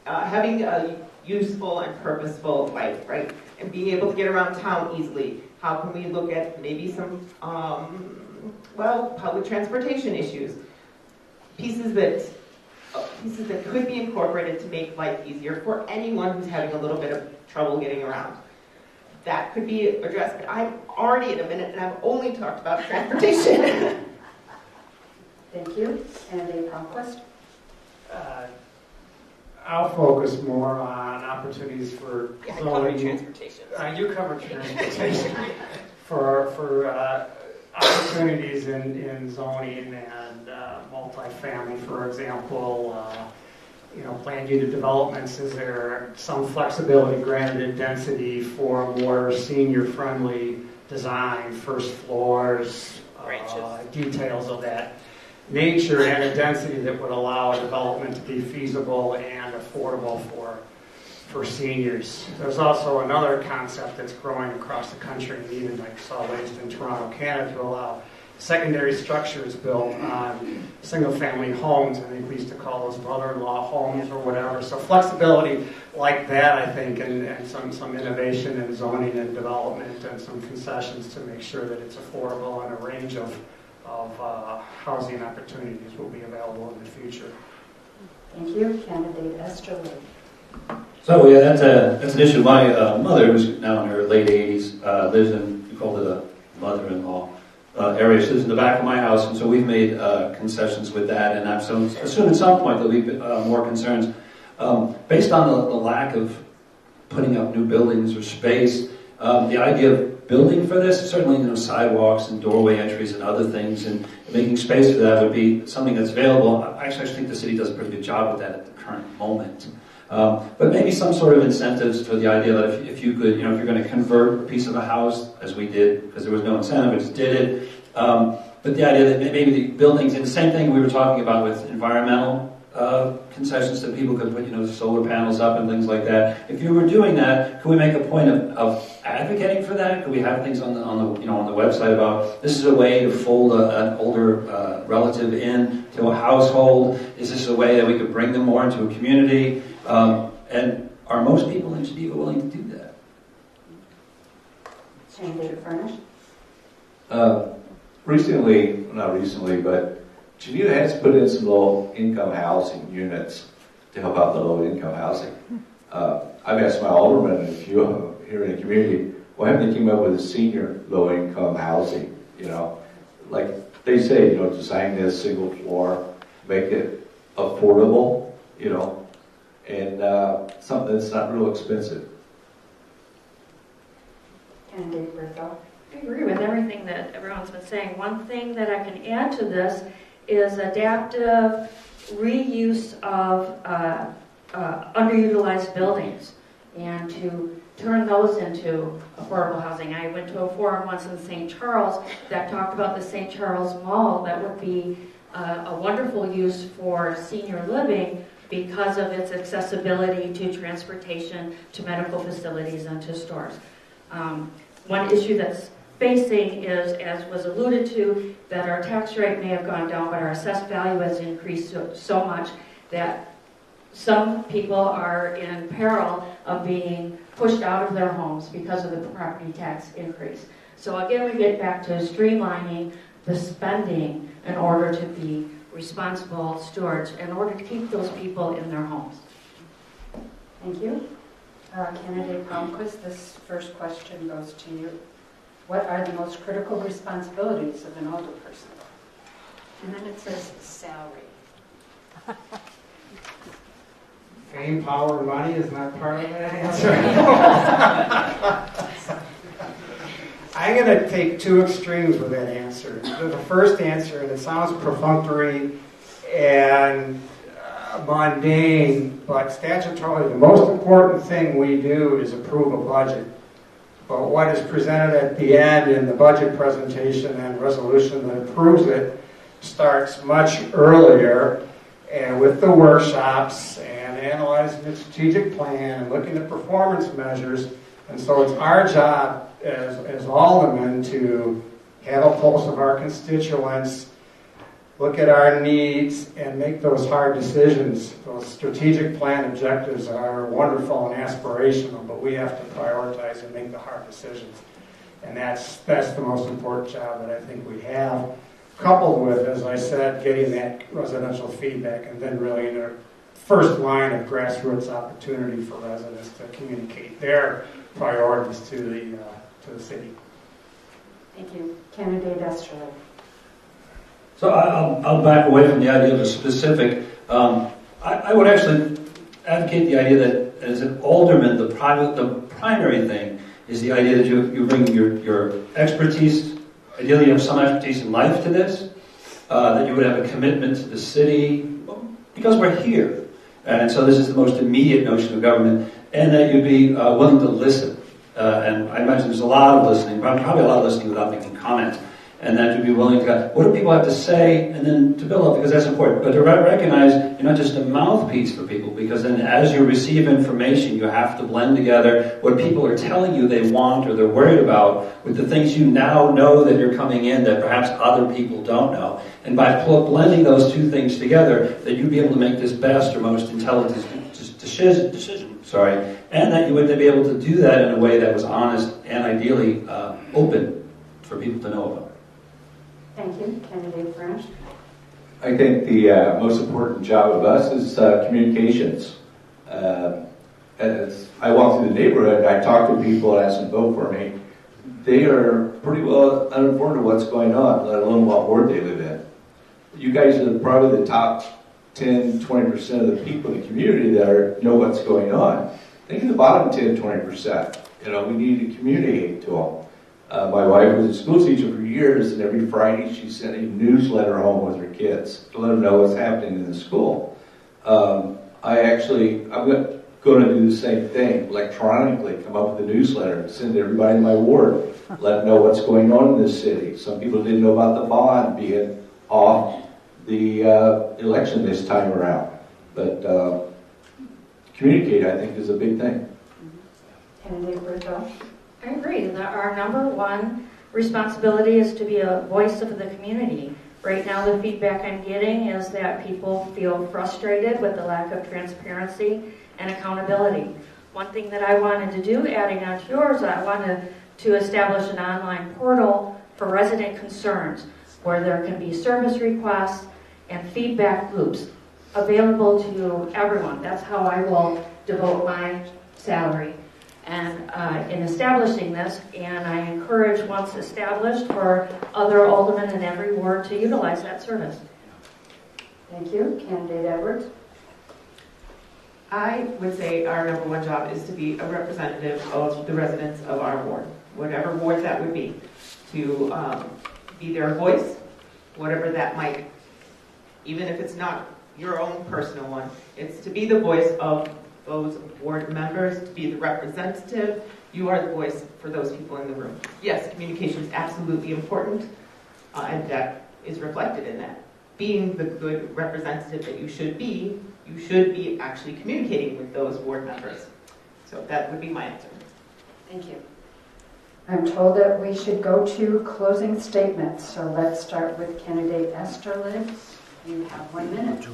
having a useful and purposeful life, right? And being able to get around town easily. How can we look at maybe some, public transportation issues? Pieces that could be incorporated to make life easier for anyone who's having a little bit of trouble getting around. That could be addressed, but I'm already at a minute and I've only talked about transportation. Thank you. Candidate Palmquist. I'll focus more on opportunities for transportation. You cover transportation for opportunities in zoning and multifamily, for example. Planned unit developments. Is there some flexibility granted in density for more senior-friendly design, first floors, details of that nature, and a density that would allow a development to be feasible and affordable for seniors? There's also another concept that's growing across the country, and even like saw raised in Toronto, Canada, to allow secondary structures built on single-family homes. I think we used to call those mother-in-law homes or whatever. So flexibility like that, I think, and some innovation in zoning and development and some concessions to make sure that it's affordable, and a range of housing opportunities will be available in the future. Thank you. Candidate Esther Lee. So yeah, that's an issue. My mother, who's now in her late 80s, lives in, we call it a mother-in-law area. She lives in the back of my house, and so we've made concessions with that, and I assume at some point there'll be more concerns. Based on the lack of putting up new buildings or space, the idea of building for this, certainly sidewalks and doorway entries and other things, and making space for that would be something that's available. I actually think the city does a pretty good job with that at the current moment. But maybe some sort of incentives for the idea that if you could, if you're going to convert a piece of a house, as we did, because there was no incentive, we just did it. But the idea that maybe the buildings, and the same thing we were talking about with environmental concessions, that people could put, solar panels up and things like that. If you were doing that, could we make a point of advocating for that? Could we have things on the website about this is a way to fold an older relative in to a household? Is this a way that we could bring them more into a community? And are most people in Geneva willing to do that? Candidate Furnish. Not recently, but Geneva has put in some low-income housing units to help out the low-income housing. I've asked my alderman and a few of them here in the community, why haven't they come up with a senior low-income housing? You know, like they say, you know, design this single floor, make it affordable, you know, and something that's not real expensive. Candidate Bertha. I agree with everything that everyone's been saying. One thing that I can add to this is adaptive reuse of underutilized buildings and to turn those into affordable housing. I went to a forum once in St. Charles that talked about the St. Charles Mall that would be a wonderful use for senior living because of its accessibility to transportation, to medical facilities, and to stores. One issue that's facing is, as was alluded to, that our tax rate may have gone down, but our assessed value has increased so much that some people are in peril of being pushed out of their homes because of the property tax increase. So again, we get back to streamlining the spending in order to be responsible stewards, in order to keep those people in their homes. Thank you. Candidate Palmquist, this first question goes to you. What are the most critical responsibilities of an older person? And then it says salary. Fame, power, money is not part of that answer. I'm going to take two extremes with that answer. The first answer, and it sounds perfunctory and mundane, but statutorily, the most important thing we do is approve a budget. But what is presented at the end in the budget presentation and resolution that approves it starts much earlier, and with the workshops and analyzing the strategic plan and looking at performance measures. And so it's our job as aldermen to have a pulse of our constituents, look at our needs, and make those hard decisions. Those strategic plan objectives are wonderful and aspirational, but we have to prioritize and make the hard decisions. And that's the most important job that I think we have, coupled with, as I said, getting that residential feedback, and then really in our first line of grassroots opportunity for residents to communicate their priorities to the city. Thank you. Candidate Esterly. So I'll back away from the idea of a specific. I would actually advocate the idea that as an alderman, the primary thing is the idea that you bring your expertise. Ideally, you have some expertise in life to this. That you would have a commitment to the city, because we're here, and so this is the most immediate notion of government, and that you'd be willing to listen. And I imagine there's a lot of listening, probably a lot of listening without making comments. And that you'd be willing to go, what do people have to say, and then to build up, because that's important. But to recognize you're not just a mouthpiece for people, because then as you receive information, you have to blend together what people are telling you they want or they're worried about with the things you now know that you're coming in that perhaps other people don't know. And by blending those two things together, that you'd be able to make this best or most intelligent decision. And that you would be able to do that in a way that was honest and ideally open for people to know about. Thank you. Candidate French. I think the most important job of us is communications. As I walk through the neighborhood, I talk to people and ask them to vote for me. They are pretty well uninformed of what's going on, let alone what ward they live in. You guys are probably the top 10, 20% of the people in the community that know what's going on. Think of the bottom 10, 20%. We need to communicate to them. My wife was a school teacher for years, and every Friday she sent a newsletter home with her kids to let them know what's happening in the school. I'm going to do the same thing, electronically, come up with a newsletter, send it to everybody in my ward, let them know what's going on in this city. Some people didn't know about the bond being off the election this time around. But communicate, I think, is a big thing. Candidate Bertha. I agree that our number one responsibility is to be a voice of the community. Right now, the feedback I'm getting is that people feel frustrated with the lack of transparency and accountability. One thing that I wanted to do, adding on to yours, I wanted to establish an online portal for resident concerns where there can be service requests and feedback loops available to everyone. That's how I will devote my salary. and in establishing this, and I encourage, once established, for other aldermen in every ward to utilize that service. Thank you. Candidate Edwards. I would say our number one job is to be a representative of the residents of our ward, whatever ward that would be, to be their voice, whatever that might, even if it's not your own personal one, it's to be the voice of those ward members, to be the representative. You are the voice for those people in the room. Yes, communication is absolutely important, and that is reflected in that. Being the good representative that you should be actually communicating with those ward members. So that would be my answer. Thank you. I'm told that we should go to closing statements. So let's start with candidate Esterlin. You have 1 minute.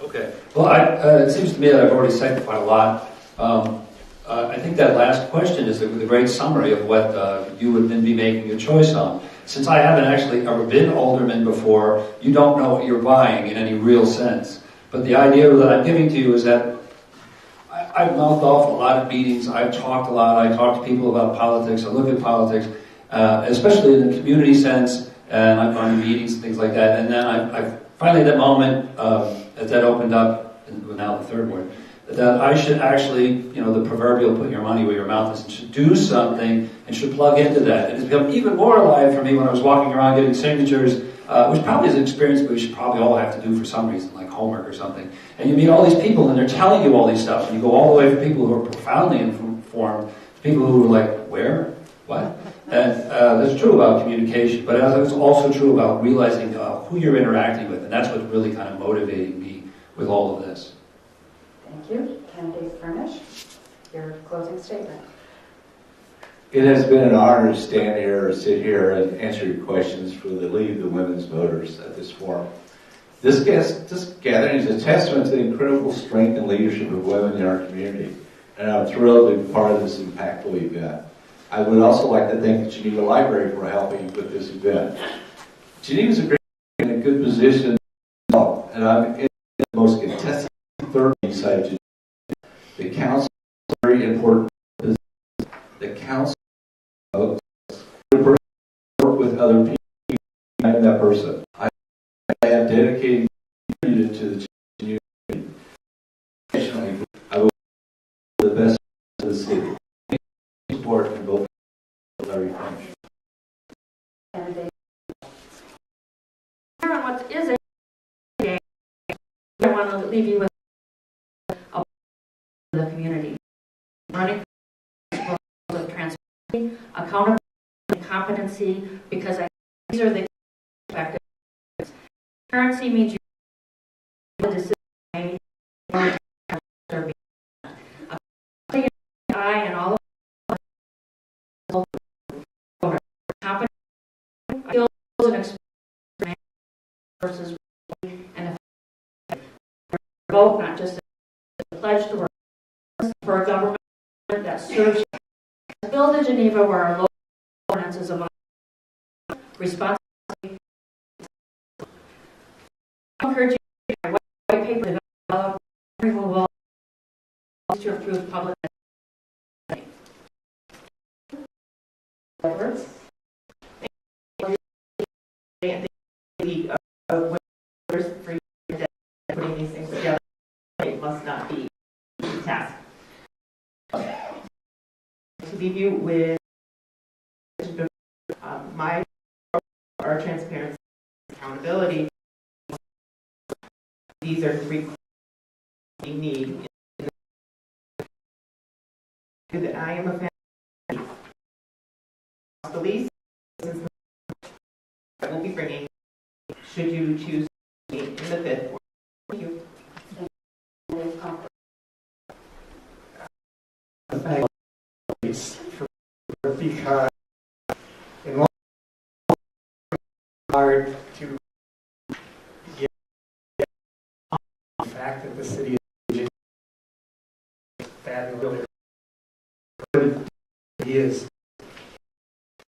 Okay. Well, it seems to me that I've already said quite a lot. I think that last question is the great summary of what you would then be making your choice on. Since I haven't actually ever been alderman before, you don't know what you're buying in any real sense. But the idea that I'm giving to you is that I've mouthed off a lot of meetings, I've talked a lot, I talk to people about politics, I look at politics, especially in the community sense, and I've gone to meetings and things like that, and then I've finally, that moment, as that opened up, and now the third word, that I should actually, the proverbial put your money where your mouth is, and should do something, and should plug into that. It has become even more alive for me when I was walking around getting signatures, which probably is an experience we should probably all have to do for some reason, like homework or something. And you meet all these people, and they're telling you all these stuff, and you go all the way from people who are profoundly informed to people who are like, where? What? And that's true about communication, but it's also true about realizing who you're interacting with, and that's what's really kind of motivating me with all of this. Thank you. Candidate Furnish, your closing statement. It has been an honor to stand here or sit here and answer your questions for the League of the Women's Voters at this forum. This gathering is a testament to the incredible strength and leadership of women in our community, and I'm thrilled to be part of this impactful event. I would also like to thank the Geneva Library for helping with this event. Geneva is in a good position, and I'm in the most contested third side of Geneva. The council is very important. The council work with other people and that person. I am dedicating to the Geneva community. I will do the best for the city. Support and vote for Larry French. Candidate. What is it? I want to leave you with the community. Running of transparency, accountability, and competency, because these are the factors. Transparency means you the decision made. I and all of competency skills and experience versus and vote, not just a pledge to work for a government that serves. Build in Geneva where our local governance is among responsibility. I encourage you to white paper develop removal to improve public. Edwards. For putting these things together, it must not be a task. To leave you with our transparency, accountability. These are three we need. That I am a fan of the least that we'll be bringing. Should you choose to be in the fifth? Thank you. Thank you because in one hard to get the fact that the city is fabulous. He is.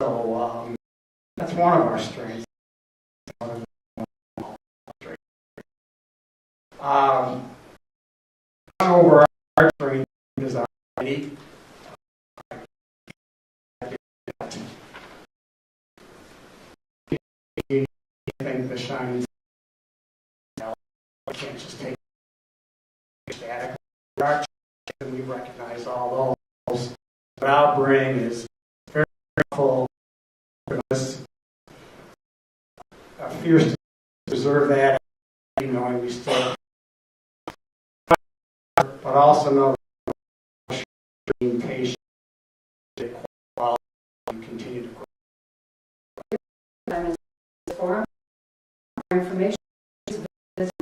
So that's one of our strengths. Over our strength is our our and we recognize all those. What I'll bring is very helpful for us, fierce to preserve that, knowing we still, but also know being patient, quality, and continue to grow. Forum. For information, visit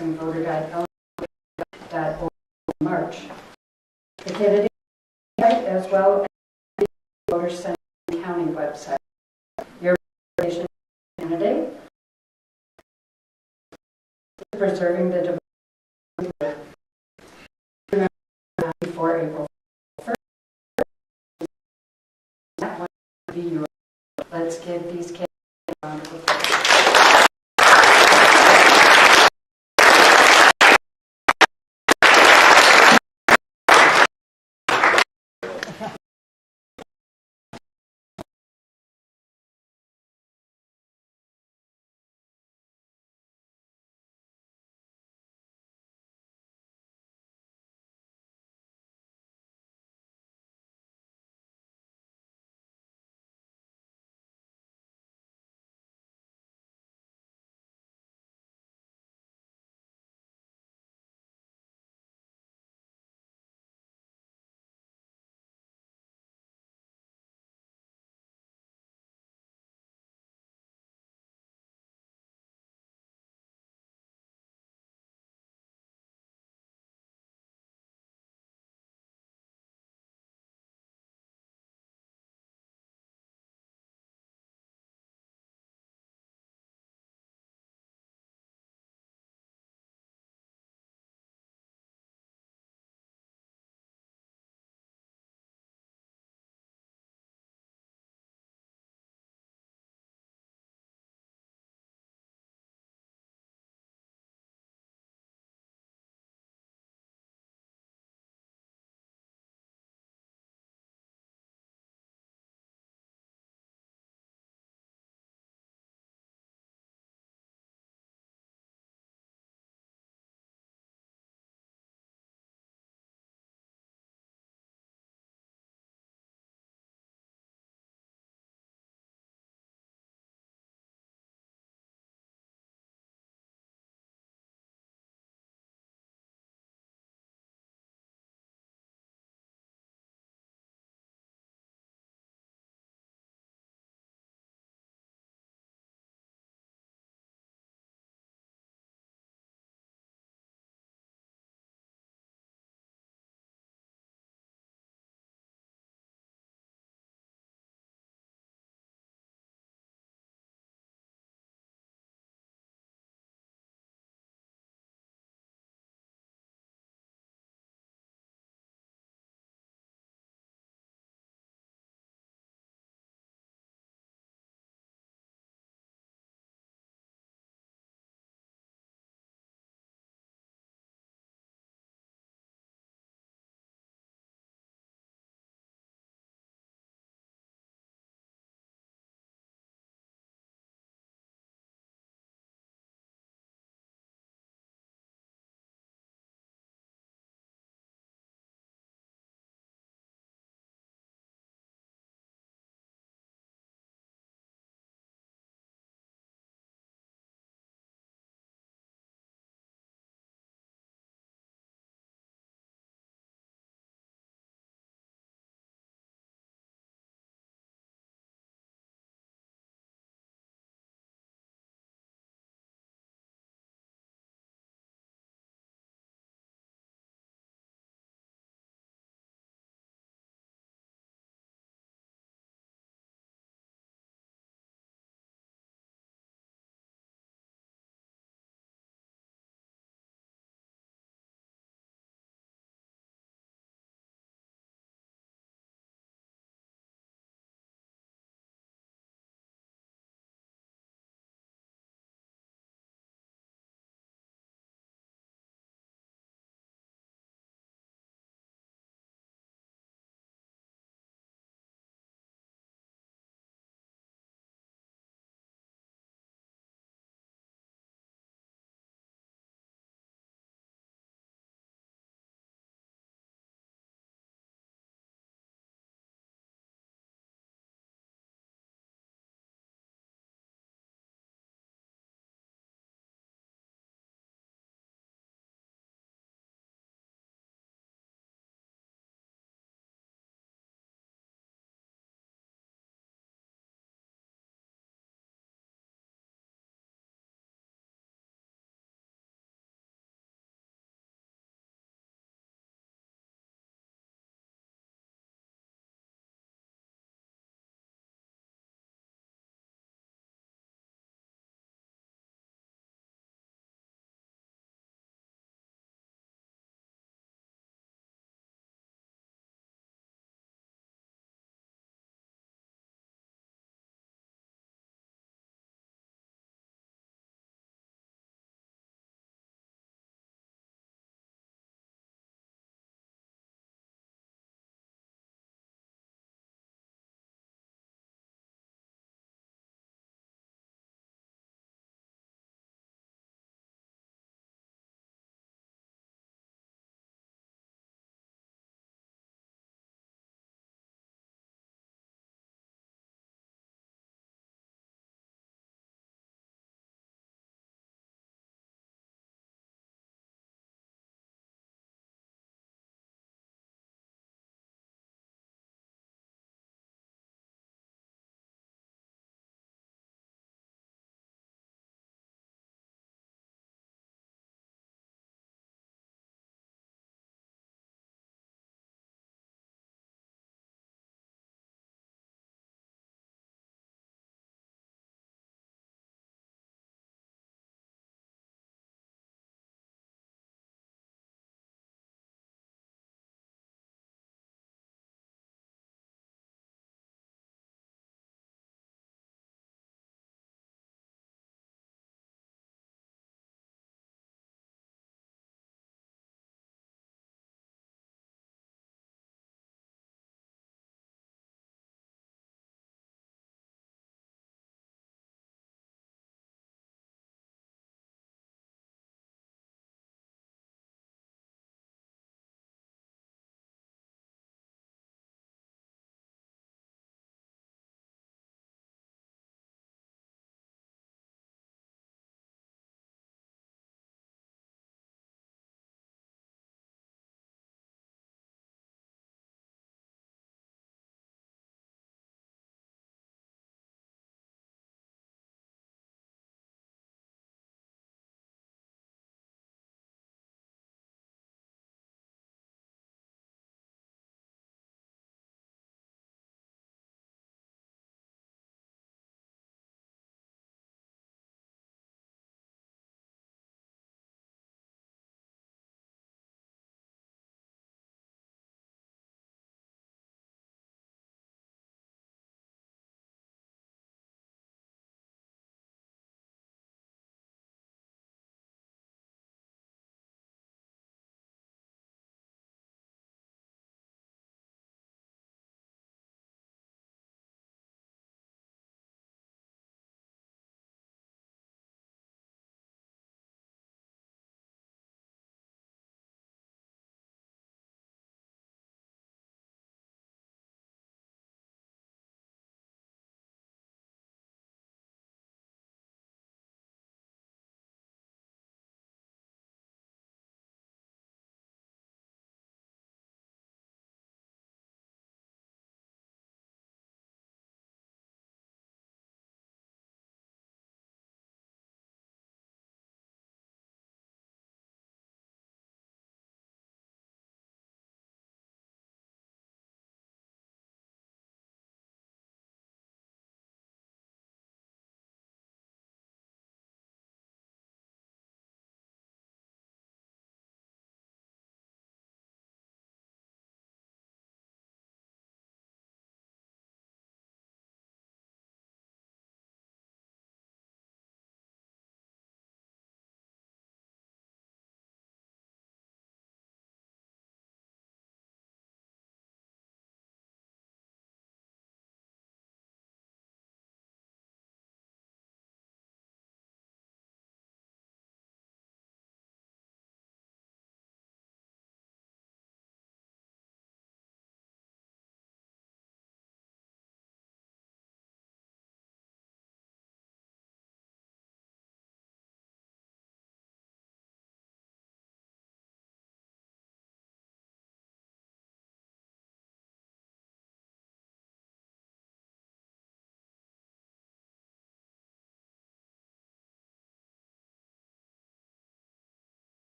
voter.l.org March. The candidate site as well as the Voter Center County website. Your registration candidate. Preserving the democracy before April 1st. That one will be yours. Let's give these candidates a round of applause.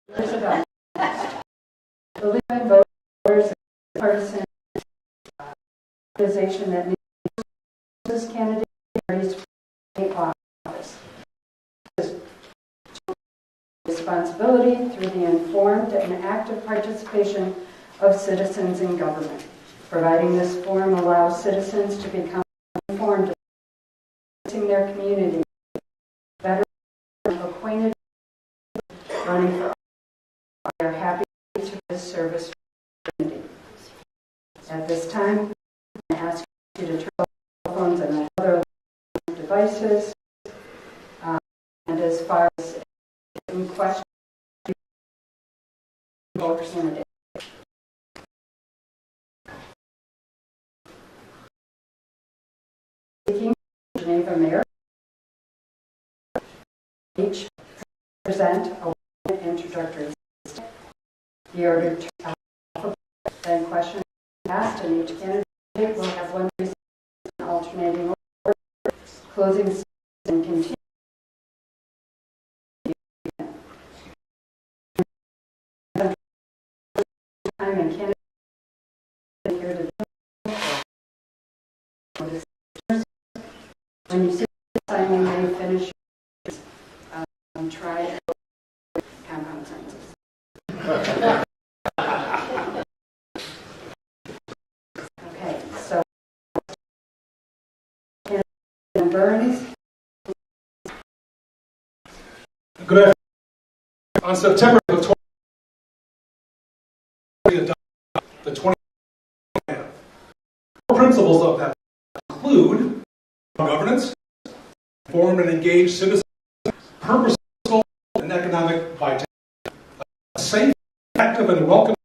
About the League of Women Voters is a partisan organization that needs candidates for office. Responsibility through the informed and active participation of citizens in government. Providing this forum allows citizens to become informed in their community, better acquainted, running for office. We are happy to this service community. At this time, I ask you to turn off cell phones and other devices. And as far as any questions, vote candidate. Speaking, Geneva Mayor, each present a introductory statement. The order to then questions asked, and each candidate will have one reason alternating order. Closing and continue. Time and candidate here to when you see the sign, you may finish try compound sentences. Okay, so Burns. Good afternoon. On September the 20th, we adopted the 20 plan. The principles of that include governance, informed and engaged citizens, purposeful and economic vitality, a safe, active, and welcoming,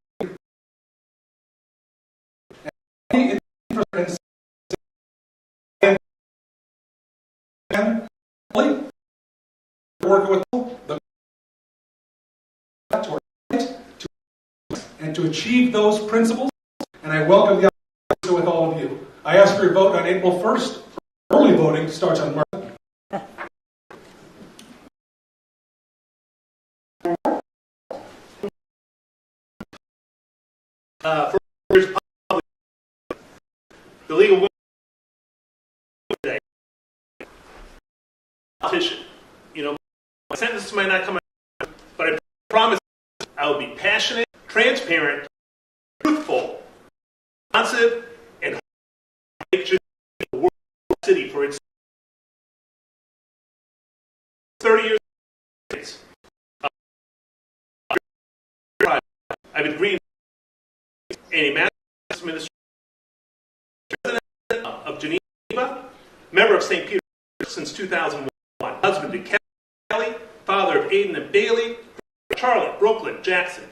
and working with the and to achieve those principles, and I welcome the opportunity with all of you. I ask for your vote on April 1st. Early voting starts on March. The League of Women today. Politician. You know, my sentences might not come out, but I promise I will be passionate, transparent, truthful, responsive, and make sure the world city for its 30 years. I've been green and a master's administrator, president of Geneva, member of St. Peter since 2001, husband to Kelly, father of Aiden and Bailey, Charlotte, Brooklyn, Jackson,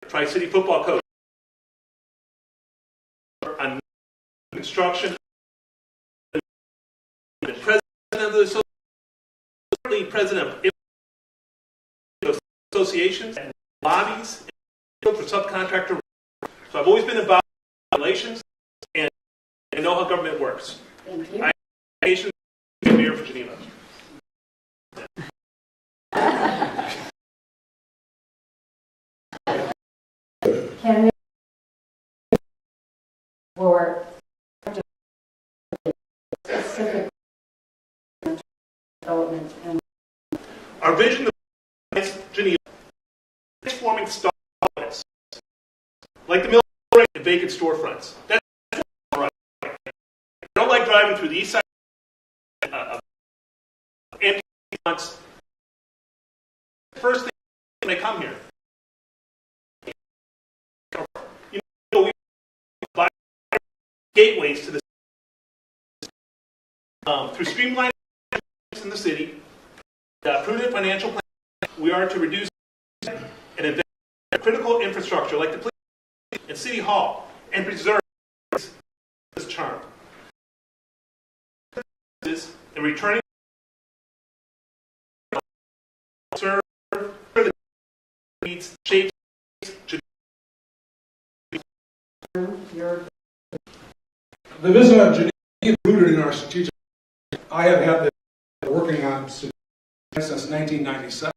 Tri-City football coach on construction, president of the president of associations and lobbies for subcontractor. So I've always been involved in relations and I know how government works. Thank you. I am a mayor for Geneva. Candidate for specific development and Our vision of Geneva is forming startups like the military and vacant storefronts. That's right. I don't like driving through the east side of empty months. First thing when I come here, you know, we buy gateways to the through streamlining in the city, prudent financial plan. We are to reduce and invest in critical infrastructure like the police and city hall and preserve this charm. And returning serve the needs, shapes, your The vision of Geneva is rooted in our strategic. I have had been working on since 1997.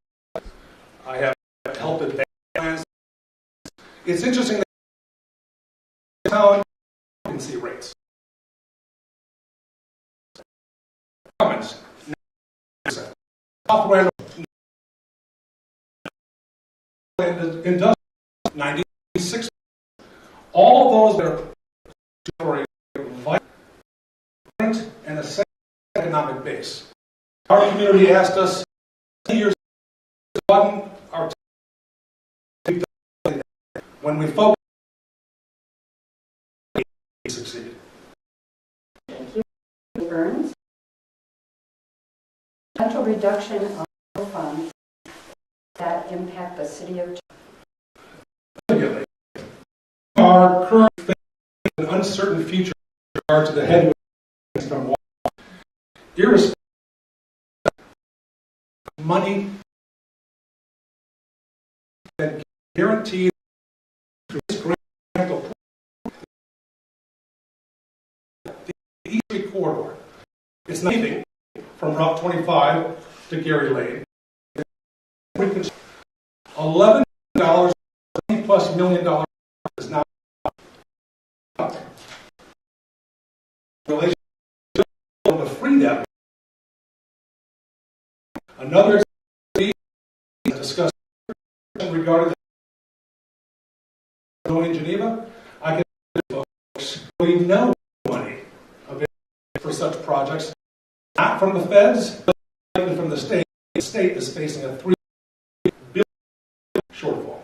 I have helped advance plans. It's interesting that town occupancy rates. Comments. Software industrial 96. All of those that are for a vibrant and a sound economic base. Our community asked us 10 years to broaden our when we focus, we succeeded. Thank you. Burns. Potential reduction of funds that impact the city of. Our current and uncertain future with regard to the headwinds from war, irrespective of money that guaranteed through this grant the East Corridor. It's not anything from Route 25 to Gary Lane. $11 $20+ million is now relationship to free that. Another discussed regarding the in Geneva. I can folks we know money available for such projects, not from the feds, but even from the state. The state is facing a $3 billion shortfall.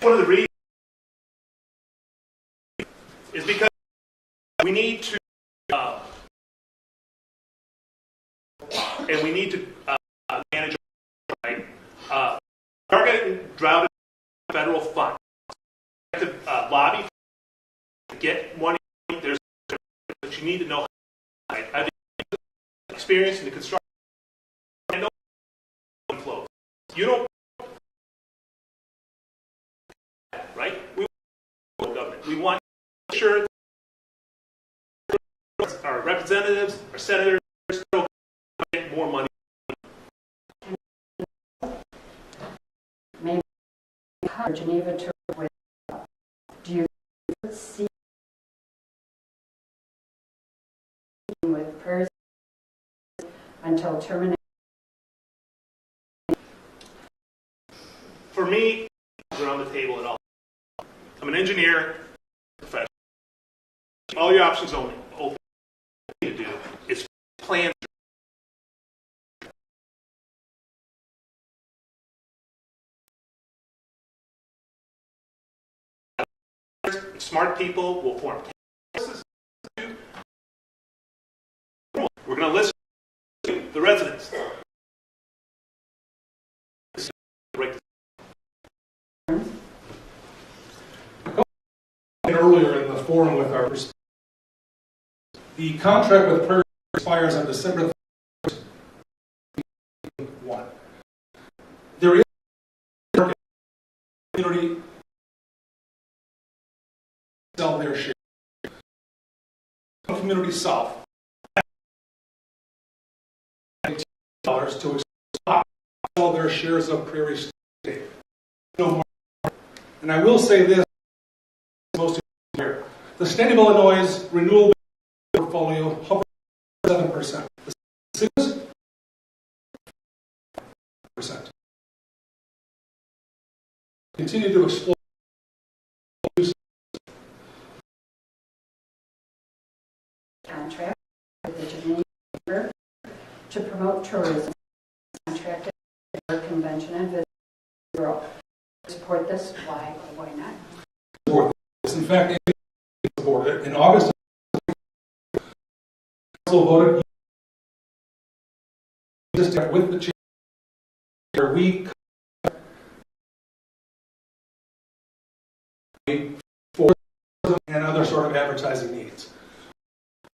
One of the reasons is because we need to, and we need to manage, right? We are getting drought in federal funds. We have to lobby to get money. There's, but you need to know. Right? I think experience in the construction. I know flows. You don't. Right? We want government. We want to make sure our representatives, our senators, get more money. Maybe Geneva tour with. Do you see with PERS until termination? For me, around the table at all. I'm an engineer, professional. All your options open to do is plan. Smart people will form task forces. We're going to listen to the residents. Earlier in the forum with our the contract with PERS expires on December 1. There is a community sell their share. Community South $10 to sell their shares of Prairie State. No more. And I will say this. The state of Illinois' renewable portfolio hovers 7%. The cities, 5%. Continue to explore Contract with the Geneva to promote tourism. Contracted for convention and visit Europe. Support this? Why or why not? Support this. In fact, supported it. In August, the council voted with the chamber we for and other sort of advertising needs.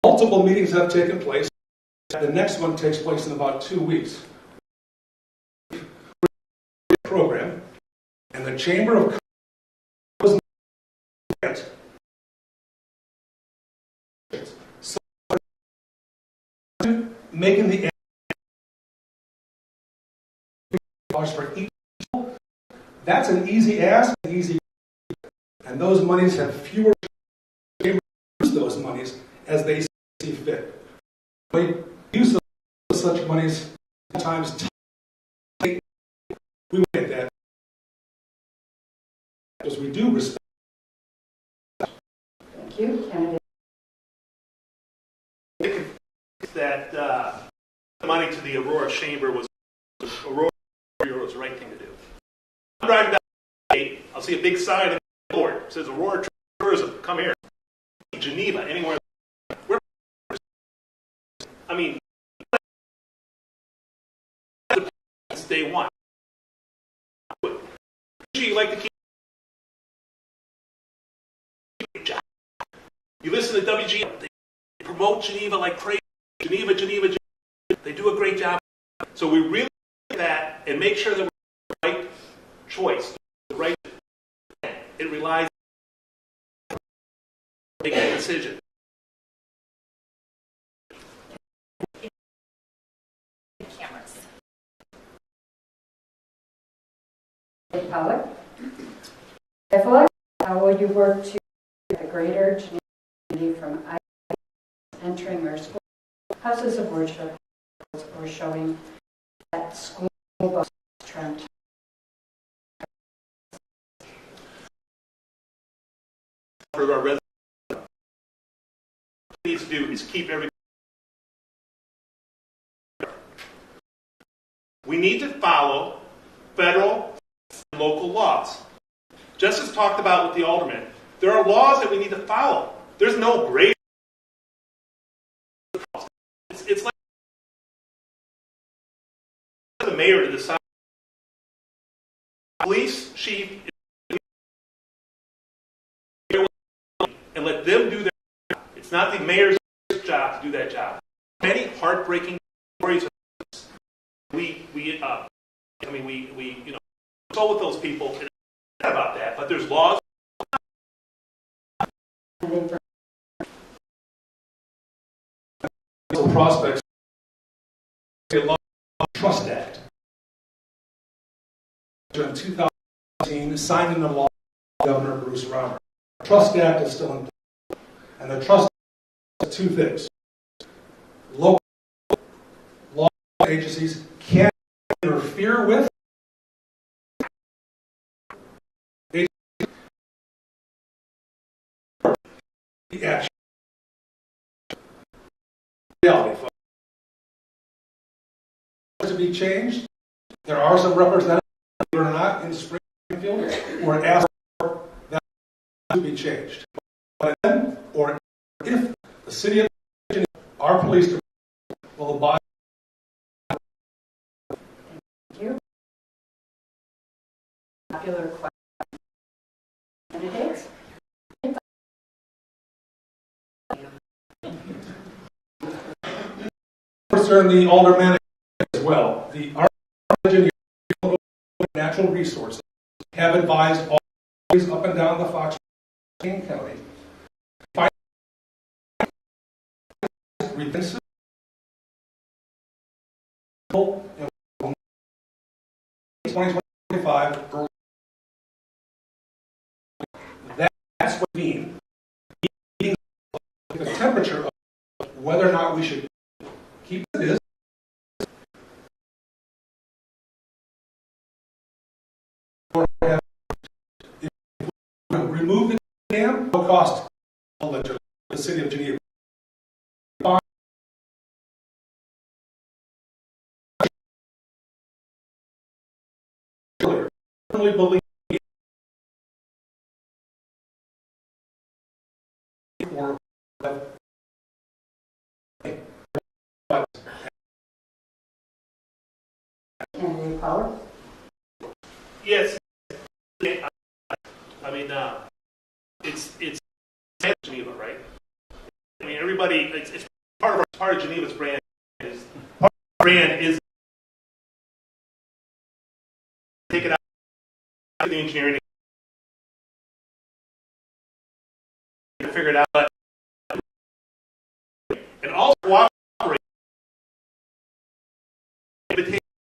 Multiple meetings have taken place. The next one takes place in about 2 weeks. Program and the Chamber of Commerce making the for each school. That's an easy ask, and those monies have fewer use those monies as they see fit. We use such monies sometimes we look at that because we do respect. Thank you. Candidate. That the money to the Aurora Chamber was the right thing to do. I'm driving down the gate, I'll see a big sign in the board. It says Aurora Tourism, come here. Geneva, anywhere. I mean, day one. Usually you like to keep you listen to WGN, they promote Geneva like crazy. Geneva. They do a great job. So we really look at that and make sure that we're the right choice, the right. It relies on making a decision. Cameras. Pollock. Pollock, how will you work to get the greater Geneva from entering our school? Houses of worship or showing that school bus trend. For our residents, what we need to do is keep everybody. We need to follow federal and local laws. Just as talked about with the alderman, there are laws that we need to follow. There's no gray. It's like the mayor to decide. Police chief and let them do their job. It's not the mayor's job to do that job. Many heartbreaking stories. We consult with those people and about that, but there's laws. Prospects, the Trust Act. In 2018, signed into law by Governor Bruce Roberts. The Trust Act is still in place. And the Trust Act does two things. Local law agencies can't interfere with the action. Reality, folks. To be changed. There are some representatives, believe it or not, in Springfield who are asked for that to be changed. But then, or if the city of Virginia, our police department will abide. Thank you. Popular question. Candidates? Concern the alderman as well. Our Virginia natural resources have advised always up and down the Fox County. In 2025, that's what we mean. The temperature of whether or not we should keep it is. Or remove the dam, no cost to the city of Geneva. I firmly believe or Candidate Power? Yes. I mean, it's Geneva, right? I mean, everybody. It's part of Geneva's brand. Is take it out of the engineering to figure it out, but and all cooperate.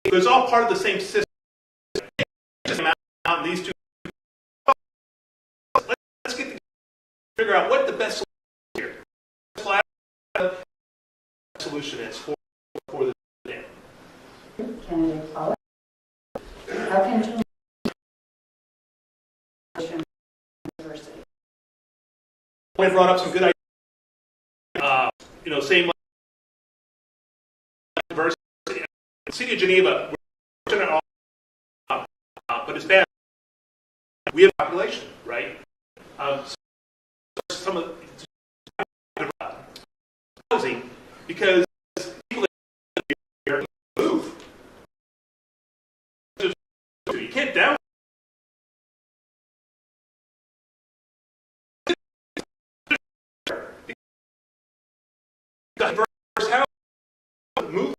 It's all part of the same system. out these two. Let's get figure out what the best solution here. Solution is for the dam. Candidate Paula. How can you diversity? We brought up some good ideas. Same diversity. The city of Geneva, we're fortunate but it's bad. We have population, right? Some of the housing because people here move. You can't down. Diverse housing movement.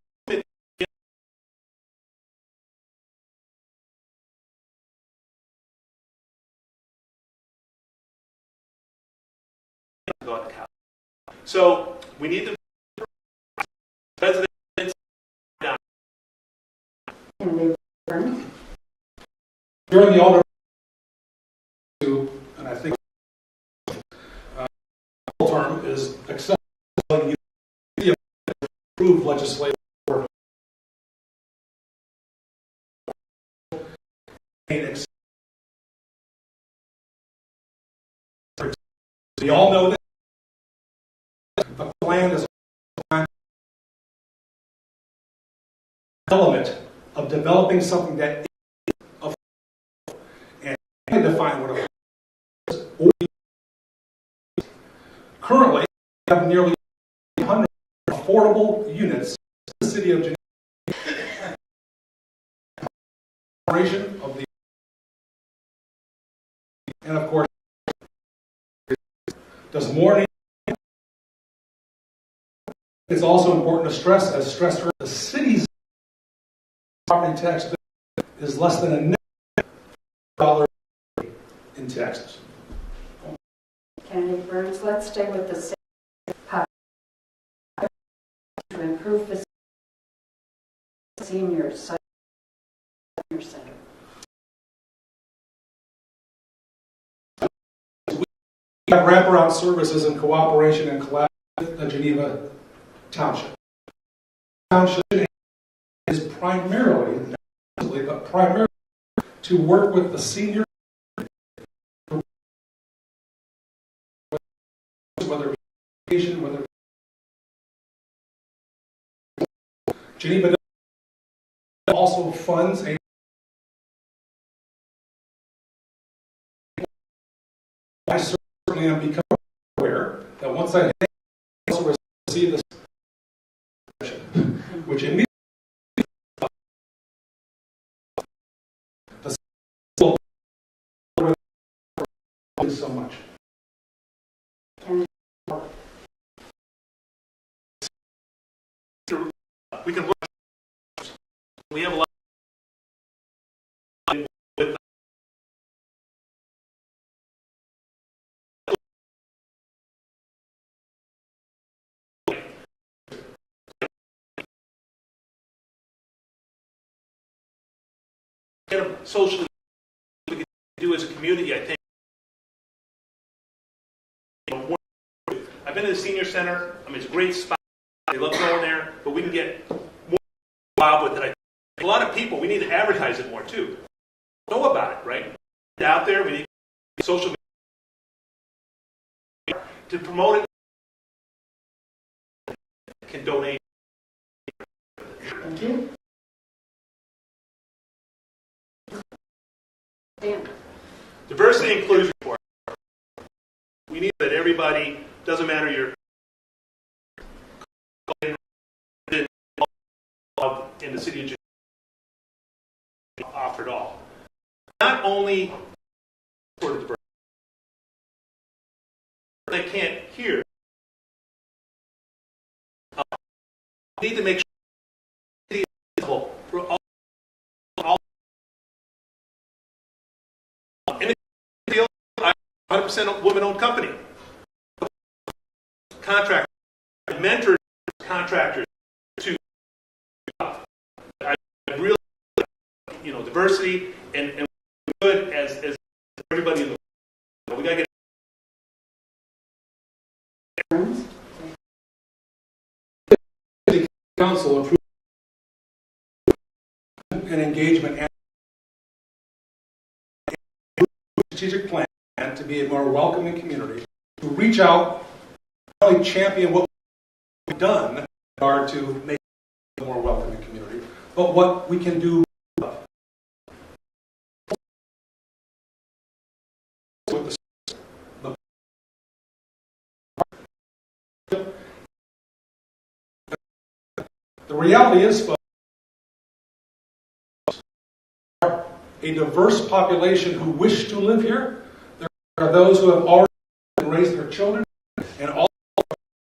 So we need the residents down. Candidate Burns. During the alderman, and I think term is accepting the approved legislative order. We all know that the plan is an element of developing something that is affordable and define what affordable is. Currently, we have nearly 100 affordable units in the city of Geneva. Of the and of course, does more need. It's also important to stress, as stressed earlier, the city's property tax bill is less than $1 in taxes. Candidate Burns, let's stay with the same to improve the seniors senior center. We have wraparound services in cooperation and collaboration with the Geneva Township. Township is primarily, but primarily to work with the senior, whether education, whether Geneva also funds a I certainly am becoming aware that once I also receive this, which immediately so much. We can look. We have a lot with socially we can do as a community. I think I've been to the senior center. I mean, it's a great spot. They love going there, but we can get more involved with it. A lot of people, we need to advertise it more too. Know about it, right? Out there, we need social media to promote it. Can donate. Thank you. Dan. Diversity and inclusion report. We need that everybody, doesn't matter your in the city of Geneva, offered all. Not only for the diversity, they can't hear. We need to make sure it is for all. In the deal, 100% woman-owned company. Contractors, mentored contractors to I really, diversity and good as everybody in the world. We got to get Council approved an engagement and strategic plan to be a more welcoming community, to reach out, not only champion what we've done in order to make it a more welcoming community, but what we can do with the reality is, folks, a diverse population who wish to live here. There are those who have already raised their children, and all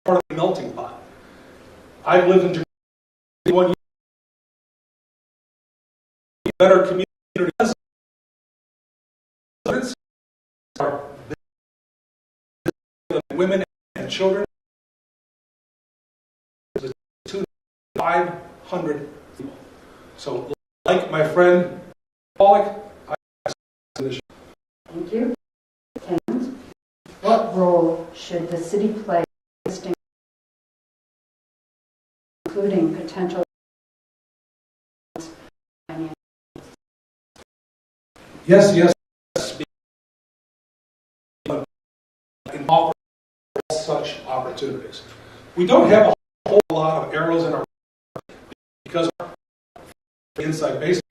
part of the melting pot. I've lived in Geneva 1 year. Better community residents are women and children. 500 people. So, like my friend Pollock, Thank you. And what role should the city play in assisting, including potential yes, involve such opportunities. We don't have a whole lot of arrows in our because inside base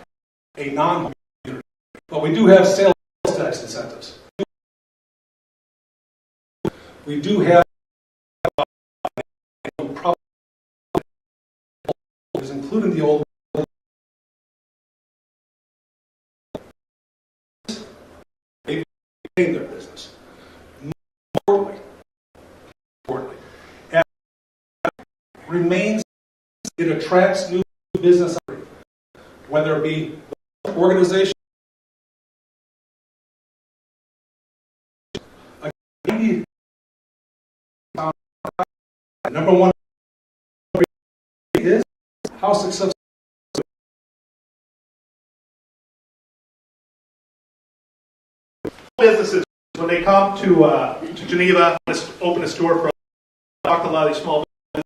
a non-community, but we do have sales tax incentives. We do have including the old they pay their business. Importantly, and remains it attracts new business, whether it be organization. Number one is how successful businesses, when they come to Geneva, open a store for talk to a lot of these small businesses.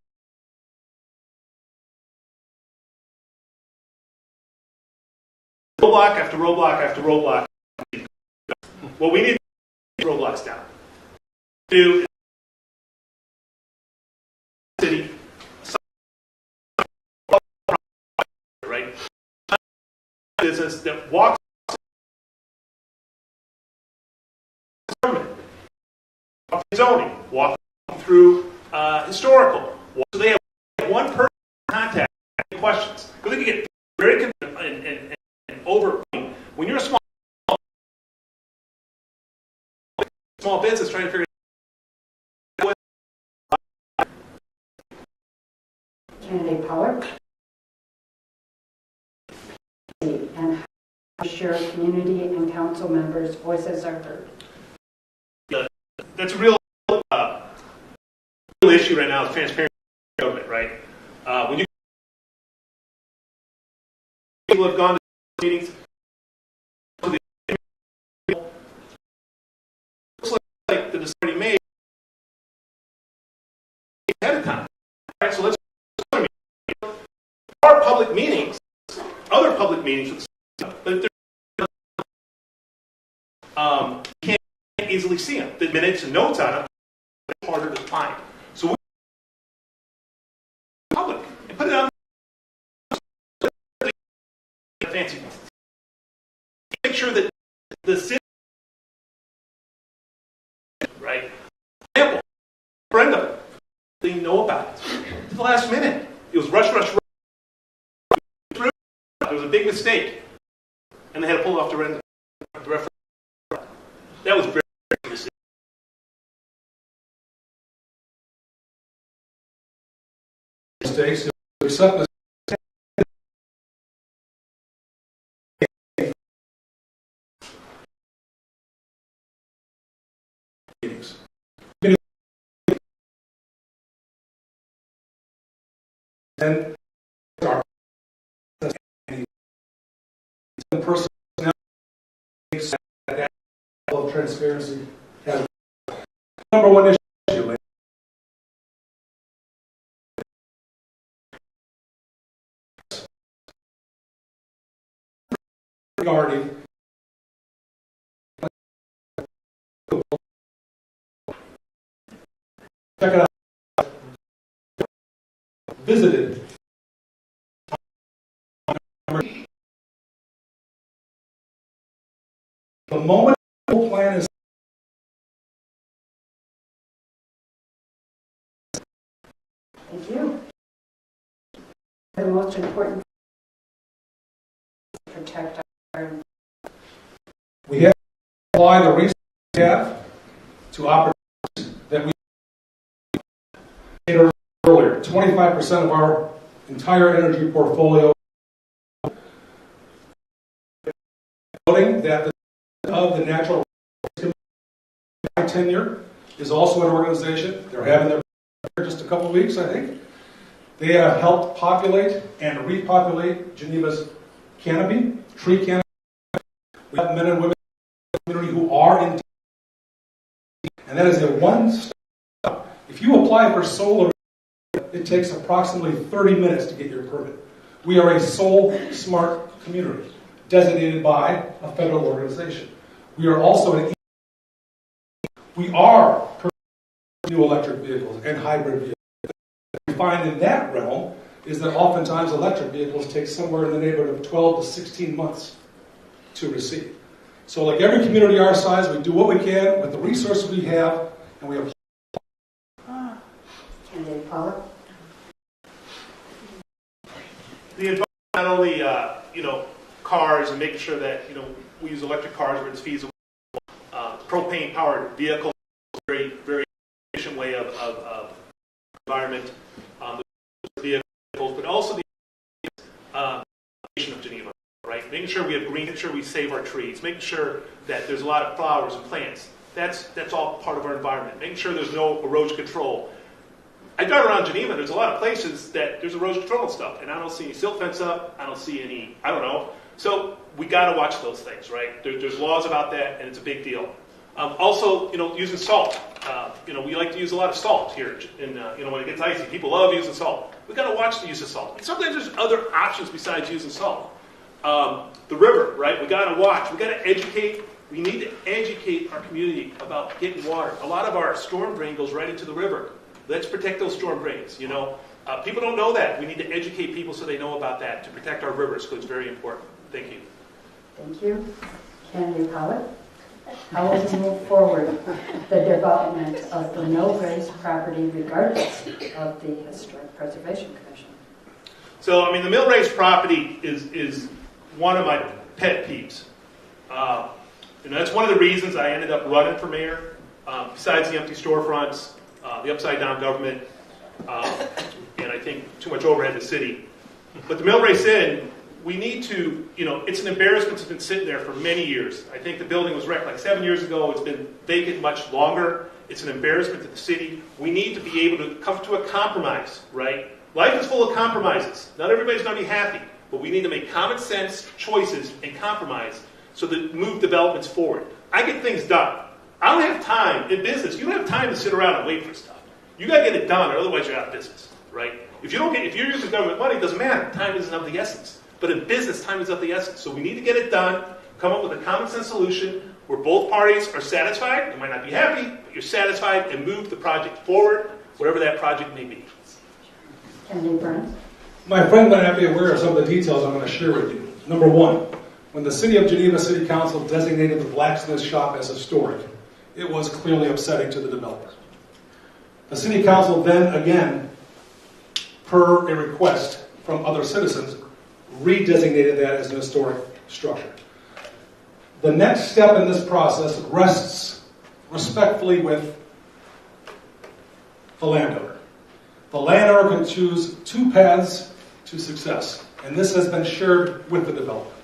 Roadblock after roadblock after roadblock. What we need to roadblocks down. Do city right business that walks zoning, walk through historical. So they have one person contact questions because they can get very confused and over. When you're a small business trying to figure out candidate Pollock and how ensure community and council members' voices are heard. That's a real issue right now is transparency in government, right? When you people have gone to meetings, looks like the decision made ahead of time. Right? So let's our public meetings, other public meetings, but you can't easily see them. The minutes and notes on them are harder to find. So we public and put it on fancy ones. Make sure that the city, right? Example, referendum. They know about it. To the last minute. It was rush. It was a big mistake. And they had to pull it off the referendum. That was very mistakes. Accept this. Meetings. And our person now transparency has been. Number one issue regarding check it out. Visited the moment the plan is Thank you. The most important is to protect our we have to apply the resources we have to opportunities that we stated earlier. 25% of our entire energy portfolio, noting that of the natural my tenure is also an organization. They're having their just a couple of weeks, I think. They have helped populate and repopulate Geneva's canopy, tree canopy. We have men and women in the community who are in, and that is a one step. If you apply for solar, it takes approximately 30 minutes to get your permit. We are a solar smart community designated by a federal organization. We are also an we are new electric vehicles and hybrid vehicles. What we find in that realm is that oftentimes electric vehicles take somewhere in the neighborhood of 12 to 16 months to receive. So like every community our size, we do what we can with the resources we have, and we apply. candidate Pollock. The environment, not only cars and making sure that we use electric cars where it's feasible. Propane-powered vehicles, very very efficient way of environment. Vehicles, but also the of Geneva, right? Making sure we have green, making sure we save our trees, making sure that there's a lot of flowers and plants. That's all part of our environment. Making sure there's no erosion control. I drive around Geneva. There's a lot of places that there's erosion control and stuff, and I don't see any silt fence up. I don't see any. I don't know. So we got to watch those things, right? There's laws about that, and it's a big deal. Also, using salt. We like to use a lot of salt here. When it gets icy, people love using salt. We got to watch the use of salt. And sometimes there's other options besides using salt. The river, right? We got to watch. We got to educate. We need to educate our community about getting water. A lot of our storm drain goes right into the river. Let's protect those storm drains. People don't know that. We need to educate people so they know about that to protect our rivers, because it's very important. Thank you. Thank you. Candidate Pollock. How will you move forward the development of the no-grace property regardless of the Historic Preservation Commission? So, the mill race property is one of my pet peeves. That's one of the reasons I ended up running for mayor, besides the empty storefronts, the upside-down government, and I think too much overhead in the city. But the mill race inn, we need to, it's an embarrassment. It's been sitting there for many years. I think the building was wrecked like 7 years ago. It's been vacant much longer. It's an embarrassment to the city. We need to be able to come to a compromise, right? Life is full of compromises. Not everybody's going to be happy, but we need to make common sense choices and compromise so that move developments forward. I get things done. I don't have time in business. You don't have time to sit around and wait for stuff. You got to get it done, or otherwise you're out of business, right? If you're using government money, it doesn't matter. Time isn't of the essence. But in business, time is of the essence. So we need to get it done, come up with a common sense solution where both parties are satisfied. You might not be happy, but you're satisfied, and move the project forward, whatever that project may be. Candidate Burns. My friend might not be aware of some of the details I'm going to share with you. Number one, when the City of Geneva City Council designated the blacksmith shop as historic, it was clearly upsetting to the developer. The City Council then, again, per a request from other citizens, redesignated that as an historic structure. The next step in this process rests respectfully with the landowner. The landowner can choose two paths to success, and this has been shared with the developer.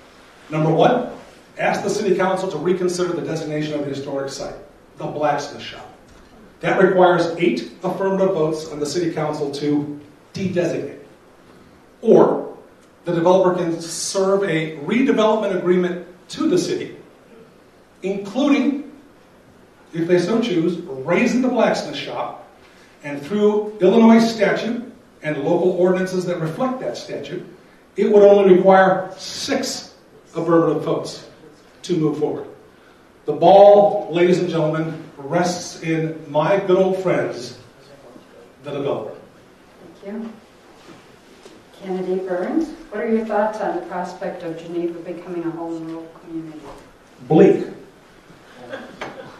Number one, ask the City Council to reconsider the designation of the historic site, the blacksmith shop. That requires 8 affirmative votes on the City Council to de-designate. Or the developer can serve a redevelopment agreement to the city, including if they so choose, raising the blacksmith shop, and through Illinois statute and local ordinances that reflect that statute, it would only require 6 affirmative votes to move forward. The ball, ladies and gentlemen, rests in my good old friends, the developer. Thank you. Kennedy Burns, what are your thoughts on the prospect of Geneva becoming a home rule community? Bleak.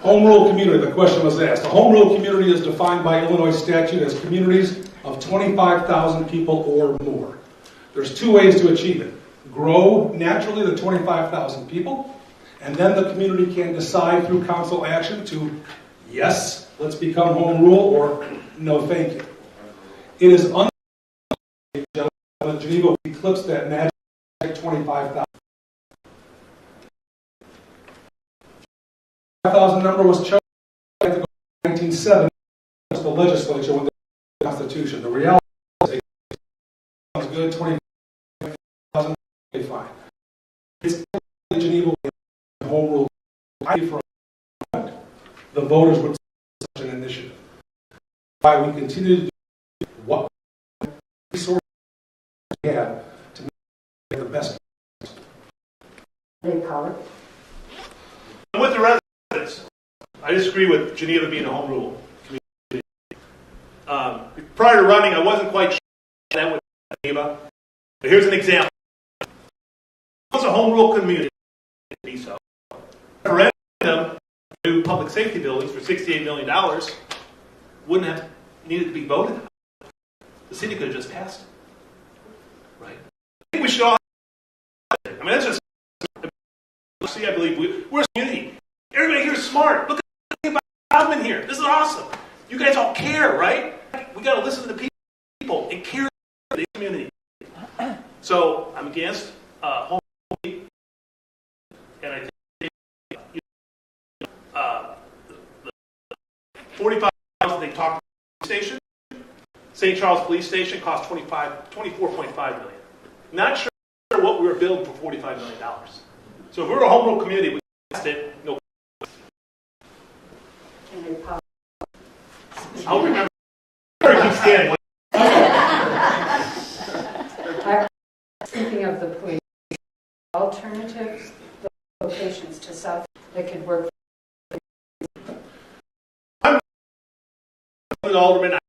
Home rule community, the question was asked. A home rule community is defined by Illinois statute as communities of 25,000 people or more. There's 2 ways to achieve it. Grow naturally to 25,000 people, and then the community can decide through council action to, yes, let's become home rule, or no, thank you. It is unlikely that Geneva will eclipse that magic 25,000. 5,000 number was chosen in 1970 as the legislature when the Constitution. The reality is it sounds good, 25,000, fine. It's Geneva home rule. The voters would such an initiative. Why we continue to do what resources we have to make the best. Dave Pollard. I'm with the residents. I disagree with Geneva being a home rule community. Prior to running, I wasn't quite sure that with Geneva. But here's an example. It was a home rule community. So, referendum to do public safety buildings for $68 million wouldn't have needed to be voted on. The city could have just passed it. Right? I think we should all. I mean, that's just. See, I believe we're a community. Everybody here is smart. Look at the Alderman here. This is awesome. You guys all care, right? We got to listen to the people and care for the community. So I'm against home rule, and I think the 45,000 they talked about the police station. St. Charles Police Station cost $24.5 million. Not sure what we were building for $45 million. So if we're a home rule community, we passed it. No. I'll remember. Keep standing. Speaking of the police, alternatives, locations to south that could work. I'm an alderman. I'm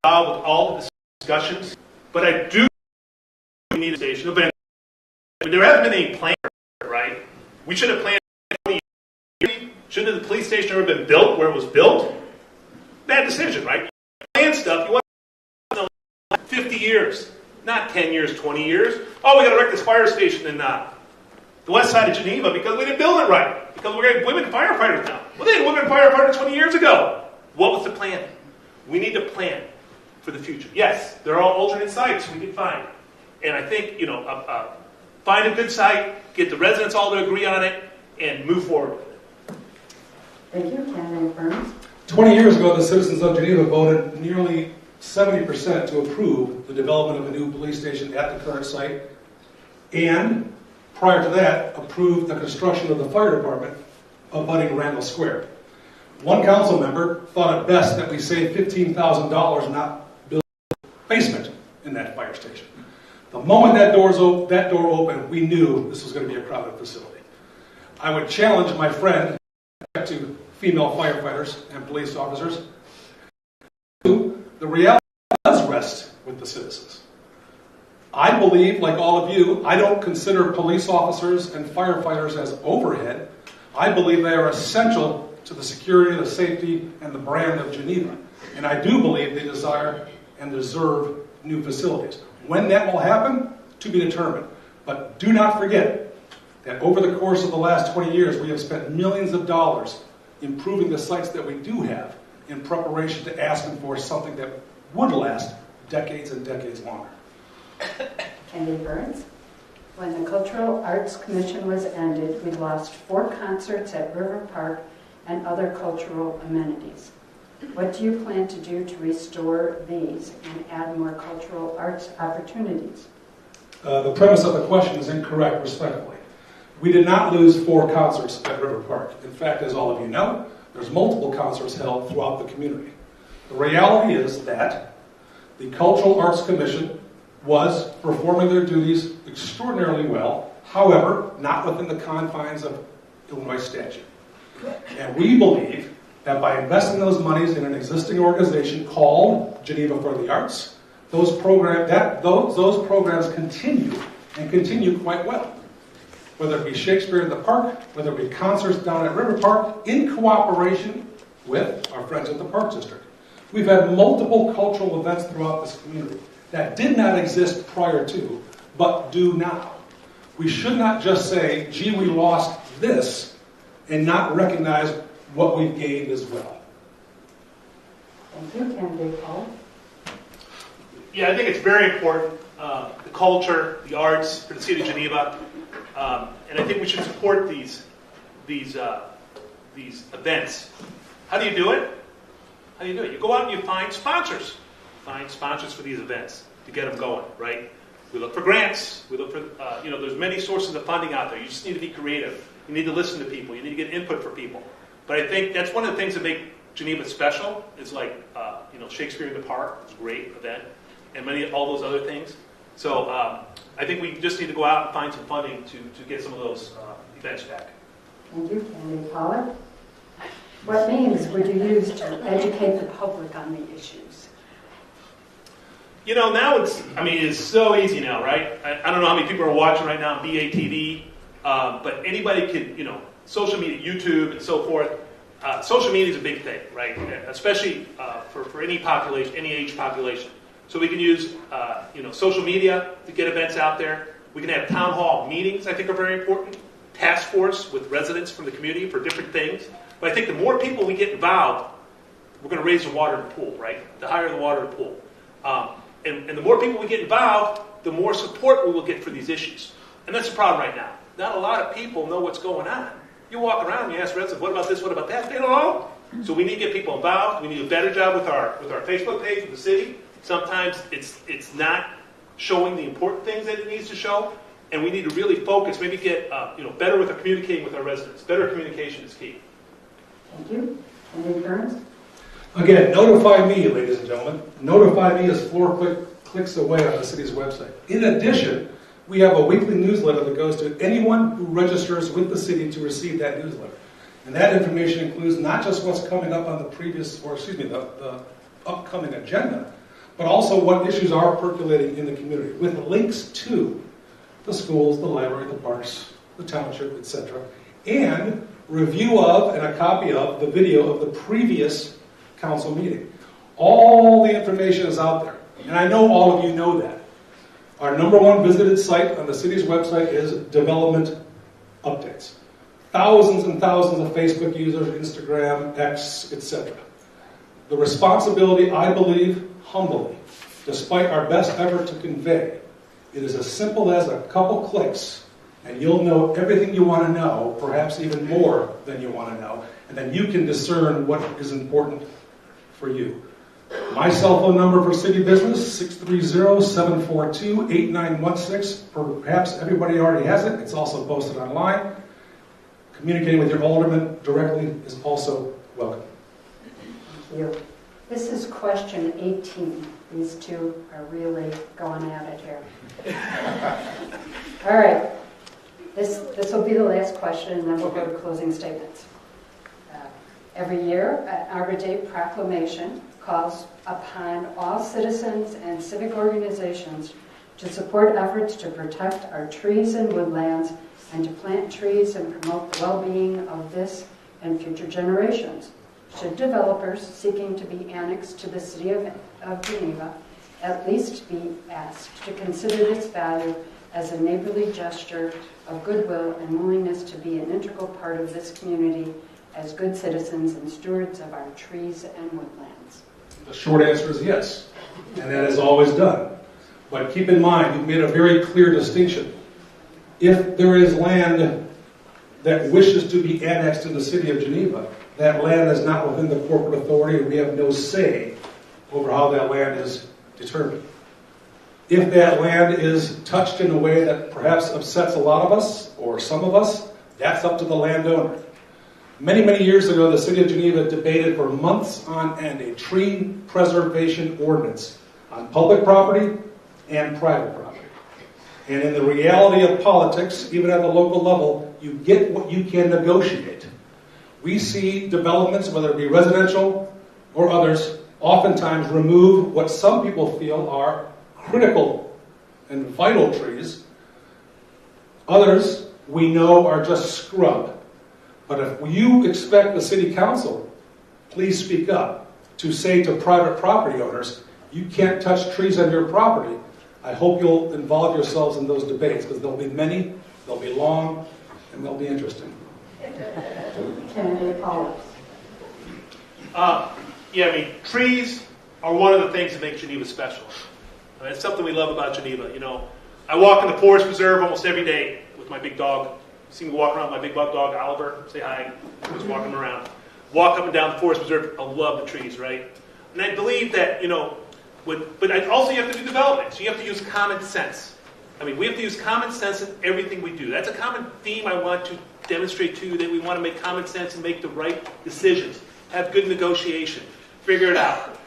involved with all the discussions, but I do need a station. But there hasn't been any plan, right? We should have planned 20 years. Shouldn't the police station ever been built where it was built? Bad decision, right? You plan stuff, you want to 50 years, not 10 years, 20 years. Oh, we got to wreck this fire station in the west side of Geneva because we didn't build it right. Because we're going to have women firefighters now. Well, they had women firefighters 20 years ago. What was the plan? We need to plan for the future. Yes, there are alternate sites we can find. And I think, find a good site, get the residents all to agree on it, and move forward with it. Thank you, Candidate Burns. 20 years ago, the citizens of Geneva voted nearly 70% to approve the development of a new police station at the current site, and prior to that, approved the construction of the fire department abutting Randall Square. One council member thought it best that we save $15,000 not building a basement in that fire station. The moment that door opened, we knew this was going to be a crowded facility. I would challenge my friend to female firefighters and police officers. The reality does rest with the citizens. I believe, like all of you, I don't consider police officers and firefighters as overhead. I believe they are essential to the security, the safety, and the brand of Geneva. And I do believe they desire and deserve new facilities. When that will happen, to be determined. But do not forget that over the course of the last 20 years, we have spent millions of dollars improving the sites that we do have in preparation to asking for something that would last decades and decades longer. Candy Burns. When the Cultural Arts Commission was ended, we lost 4 concerts at River Park and other cultural amenities. What do you plan to do to restore these and add more cultural arts opportunities? The premise of the question is incorrect, respectfully. We did not lose 4 concerts at River Park. In fact, as all of you know, There's multiple concerts held throughout the community. The reality is that the Cultural Arts Commission was performing their duties extraordinarily well, however, not within the confines of Illinois statute. And we believe that by investing those monies in an existing organization called Geneva for the Arts, those programs continue and continue quite well. Whether it be Shakespeare in the Park, whether it be concerts down at River Park, in cooperation with our friends at the Park District. We've had multiple cultural events throughout this community that did not exist prior to, but do now. We should not just say, gee, we lost this, and not recognize what we've gained as well. Thank you, candidate Paul. Yeah, I think it's very important, the culture, the arts for the city of Geneva, and I think we should support these events. How do you do it? How do you do it? You go out and you find sponsors. Find sponsors for these events to get them going, right? We look for grants. We look for, there's many sources of funding out there. You just need to be creative. You need to listen to people. You need to get input for people. But I think that's one of the things that make Geneva special. It's like, Shakespeare in the Park was a great event, and all those other things. So I think we just need to go out and find some funding to get some of those events back. Thank you, candidate Pollard. What means would you use to educate the public on the issues? Now it's so easy now, right? I don't know how many people are watching right now on BATV, but anybody can, social media, YouTube, and so forth. Social media is a big thing, right? Especially for any population, any age population. So we can use, social media to get events out there. We can have town hall meetings, I think are very important. Task force with residents from the community for different things. But I think the more people we get involved, we're going to raise the water in the pool, right? The higher the water in the pool. And the more people we get involved, the more support we will get for these issues. And that's the problem right now. Not a lot of people know what's going on. You walk around and you ask residents, what about this, what about that? They don't know. So we need to get people involved. We need a better job with our Facebook page with the city. Sometimes it's not showing the important things that it needs to show. And we need to really focus, maybe get better with our communicating with our residents. Better communication is key. Thank you. Candidate Burns? Again, notify me, ladies and gentlemen. Notify me is 4 clicks away on the city's website. In addition, we have a weekly newsletter that goes to anyone who registers with the city to receive that newsletter. And that information includes not just what's coming up on the upcoming agenda, but also what issues are percolating in the community, with links to the schools, the library, the parks, the township, etc., and review of and a copy of the video of the previous council meeting. All the information is out there, and I know all of you know that. Our #1 visited site on the city's website is development updates. Thousands and thousands of Facebook users, Instagram, X, etc. The responsibility, I believe, humbly, despite our best effort to convey, it is as simple as a couple clicks, and you'll know everything you want to know, perhaps even more than you want to know, and then you can discern what is important for you. My cell phone number for city business, 630-742-8916. Perhaps everybody already has it. It's also posted online. Communicating with your alderman directly is also welcome. Thank you. This is question 18. These two are really going at it here. All right. This will be the last question, and then we'll go to closing statements. Every year, an Arbor Day proclamation calls upon all citizens and civic organizations to support efforts to protect our trees and woodlands and to plant trees and promote the well-being of this and future generations. Should developers seeking to be annexed to the city of Geneva at least be asked to consider this value as a neighborly gesture of goodwill and willingness to be an integral part of this community as good citizens and stewards of our trees and woodlands? The short answer is yes, and that is always done. But keep in mind, you've made a very clear distinction. If there is land that wishes to be annexed to the city of Geneva, that land is not within the corporate authority, and we have no say over how that land is determined. If that land is touched in a way that perhaps upsets a lot of us, or some of us, that's up to the landowner. Many, many years ago, the city of Geneva debated for months on end a tree preservation ordinance on public property and private property. And in the reality of politics, even at the local level, you get what you can negotiate. We see developments, whether it be residential or others, oftentimes remove what some people feel are critical and vital trees. Others, we know, are just scrub. But if you expect the city council, please speak up, to say to private property owners, you can't touch trees on your property, I hope you'll involve yourselves in those debates, because there'll be many, they'll be long, and they'll be interesting. Candidate Paul. Yeah, I mean, trees are one of the things that make Geneva special. I mean, it's something we love about Geneva. You know, I walk in the forest preserve almost every day with my big dog. You see me walk around with my big dog, Oliver. Say hi. Just walking around. Walk up and down the forest preserve. I love the trees, right? And I believe that, you know, but also you have to do development. So you have to use common sense. I mean, we have to use common sense in everything we do. That's a common theme I want to demonstrate to you, that we want to make common sense and make the right decisions. Have good negotiation. Figure it out.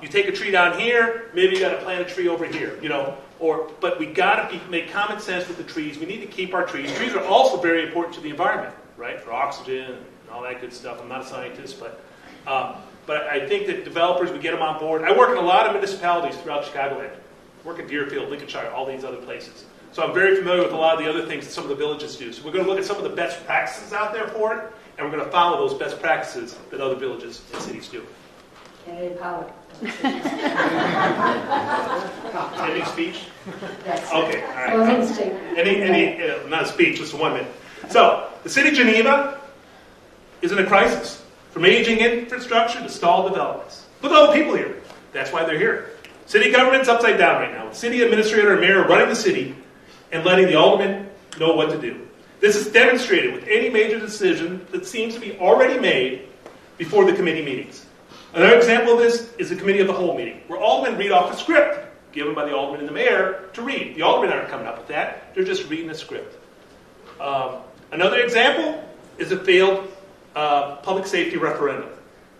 You take a tree down here, maybe you got to plant a tree over here, you know. But we got to make common sense with the trees. We need to keep our trees. Trees are also very important to the environment, right? For oxygen and all that good stuff. I'm not a scientist, but I think that developers, we get them on board. I work in a lot of municipalities throughout Chicagoland. I work in Deerfield, Lincolnshire, all these other places. So I'm very familiar with a lot of the other things that some of the villages do. So we're going to look at some of the best practices out there for it, and we're going to follow those best practices that other villages and cities do. Candidate Pollock. Any speech? Yes. Okay, all right. Closing statement. Not a speech, just a 1 minute. So, the city of Geneva is in a crisis. From aging infrastructure to stalled developments. Look at all the people here. That's why they're here. City government's upside down right now. City administrator and mayor running the city and letting the aldermen know what to do. This is demonstrated with any major decision that seems to be already made before the committee meetings. Another example of this is the committee of the whole meeting, where aldermen read off a script given by the alderman and the mayor to read. The aldermen aren't coming up with that. They're just reading a script. Another example is a failed public safety referendum.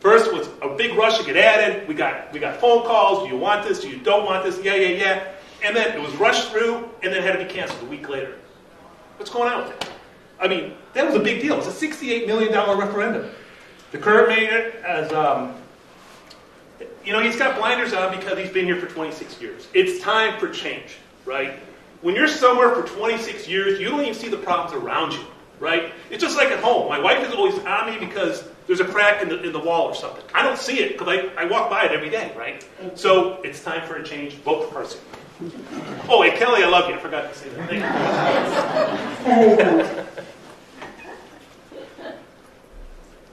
First was a big rush to get added. We got phone calls. Do you want this? Do you don't want this? Yeah. And then it was rushed through and then had to be canceled a week later. What's going on with that? I mean, that was a big deal. It's a $68 million referendum. The current mayor has, he's got blinders on because he's been here for 26 years. It's time for change, right? When you're somewhere for 26 years, you don't even see the problems around you, right? It's just like at home. My wife is always on me because there's a crack in the wall or something. I don't see it because I walk by it every day, right? So it's time for a change. Vote for Percy. Oh, and Kelly, I love you. I forgot to say that. Thank you.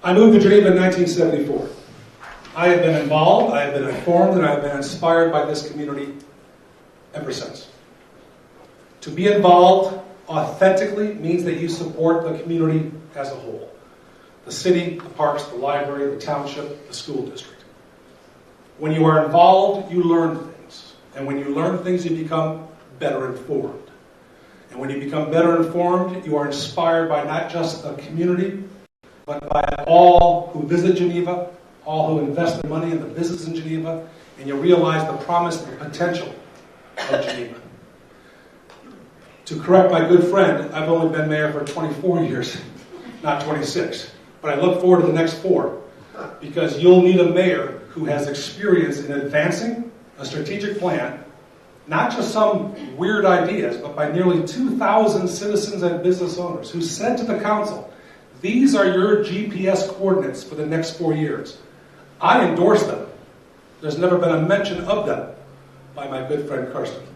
I moved to Geneva in 1974. I have been involved, I have been informed, and I have been inspired by this community ever since. To be involved authentically means that you support the community as a whole. The city, the parks, the library, the township, the school district. When you are involved, you learn things. And when you learn things, you become better informed. And when you become better informed, you are inspired by not just the community, but by all who visit Geneva, all who invest their money in the business in Geneva, and you realize the promise and the potential of Geneva. To correct my good friend, I've only been mayor for 24 years, not 26. But I look forward to the next 4, because you'll need a mayor who has experience in advancing a strategic plan, not just some weird ideas, but by nearly 2,000 citizens and business owners who said to the council, these are your GPS coordinates for the next 4 years. I endorse them. There's never been a mention of them by my good friend Karsten.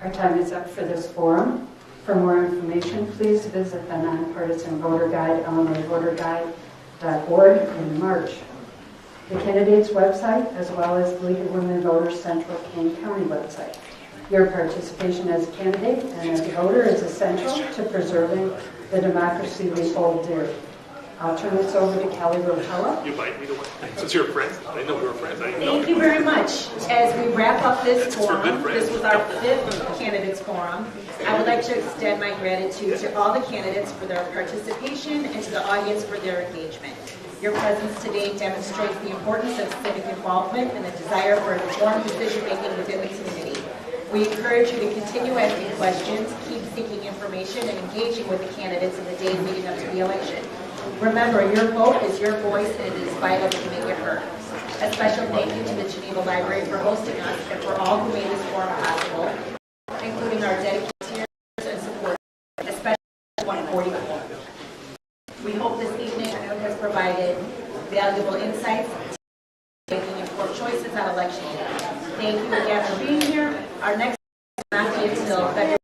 Our time is up for this forum. For more information, please visit the Nonpartisan Voter Guide, illinoisvoterguide.org in March. The candidates' website, as well as the League of Women Voters Central Kane County website. Your participation as a candidate and as a voter is essential to preserving the democracy we hold dear. I'll turn this over to Kelly Rotella. You invite me to one. Since you're friends, I didn't know we were friends. I didn't know. Thank you very much. As we wrap up this It's for forum, good friends. this was our 5th candidates forum. I would like to extend my gratitude to all the candidates for their participation and to the audience for their engagement. Your presence today demonstrates the importance of civic involvement and the desire for informed decision-making within the community. We encourage you to continue asking questions, keep seeking information, and engaging with the candidates in the days leading up to the election. Remember, your vote is your voice, and it is vital to make it heard. A special thank you to the Geneva Library for hosting us and for all who made this forum possible, including our dedicators and supporters, especially 144. We hope this evening has provided valuable insights to making informed choices on election day. Thank you again for being here. Our next will not be until February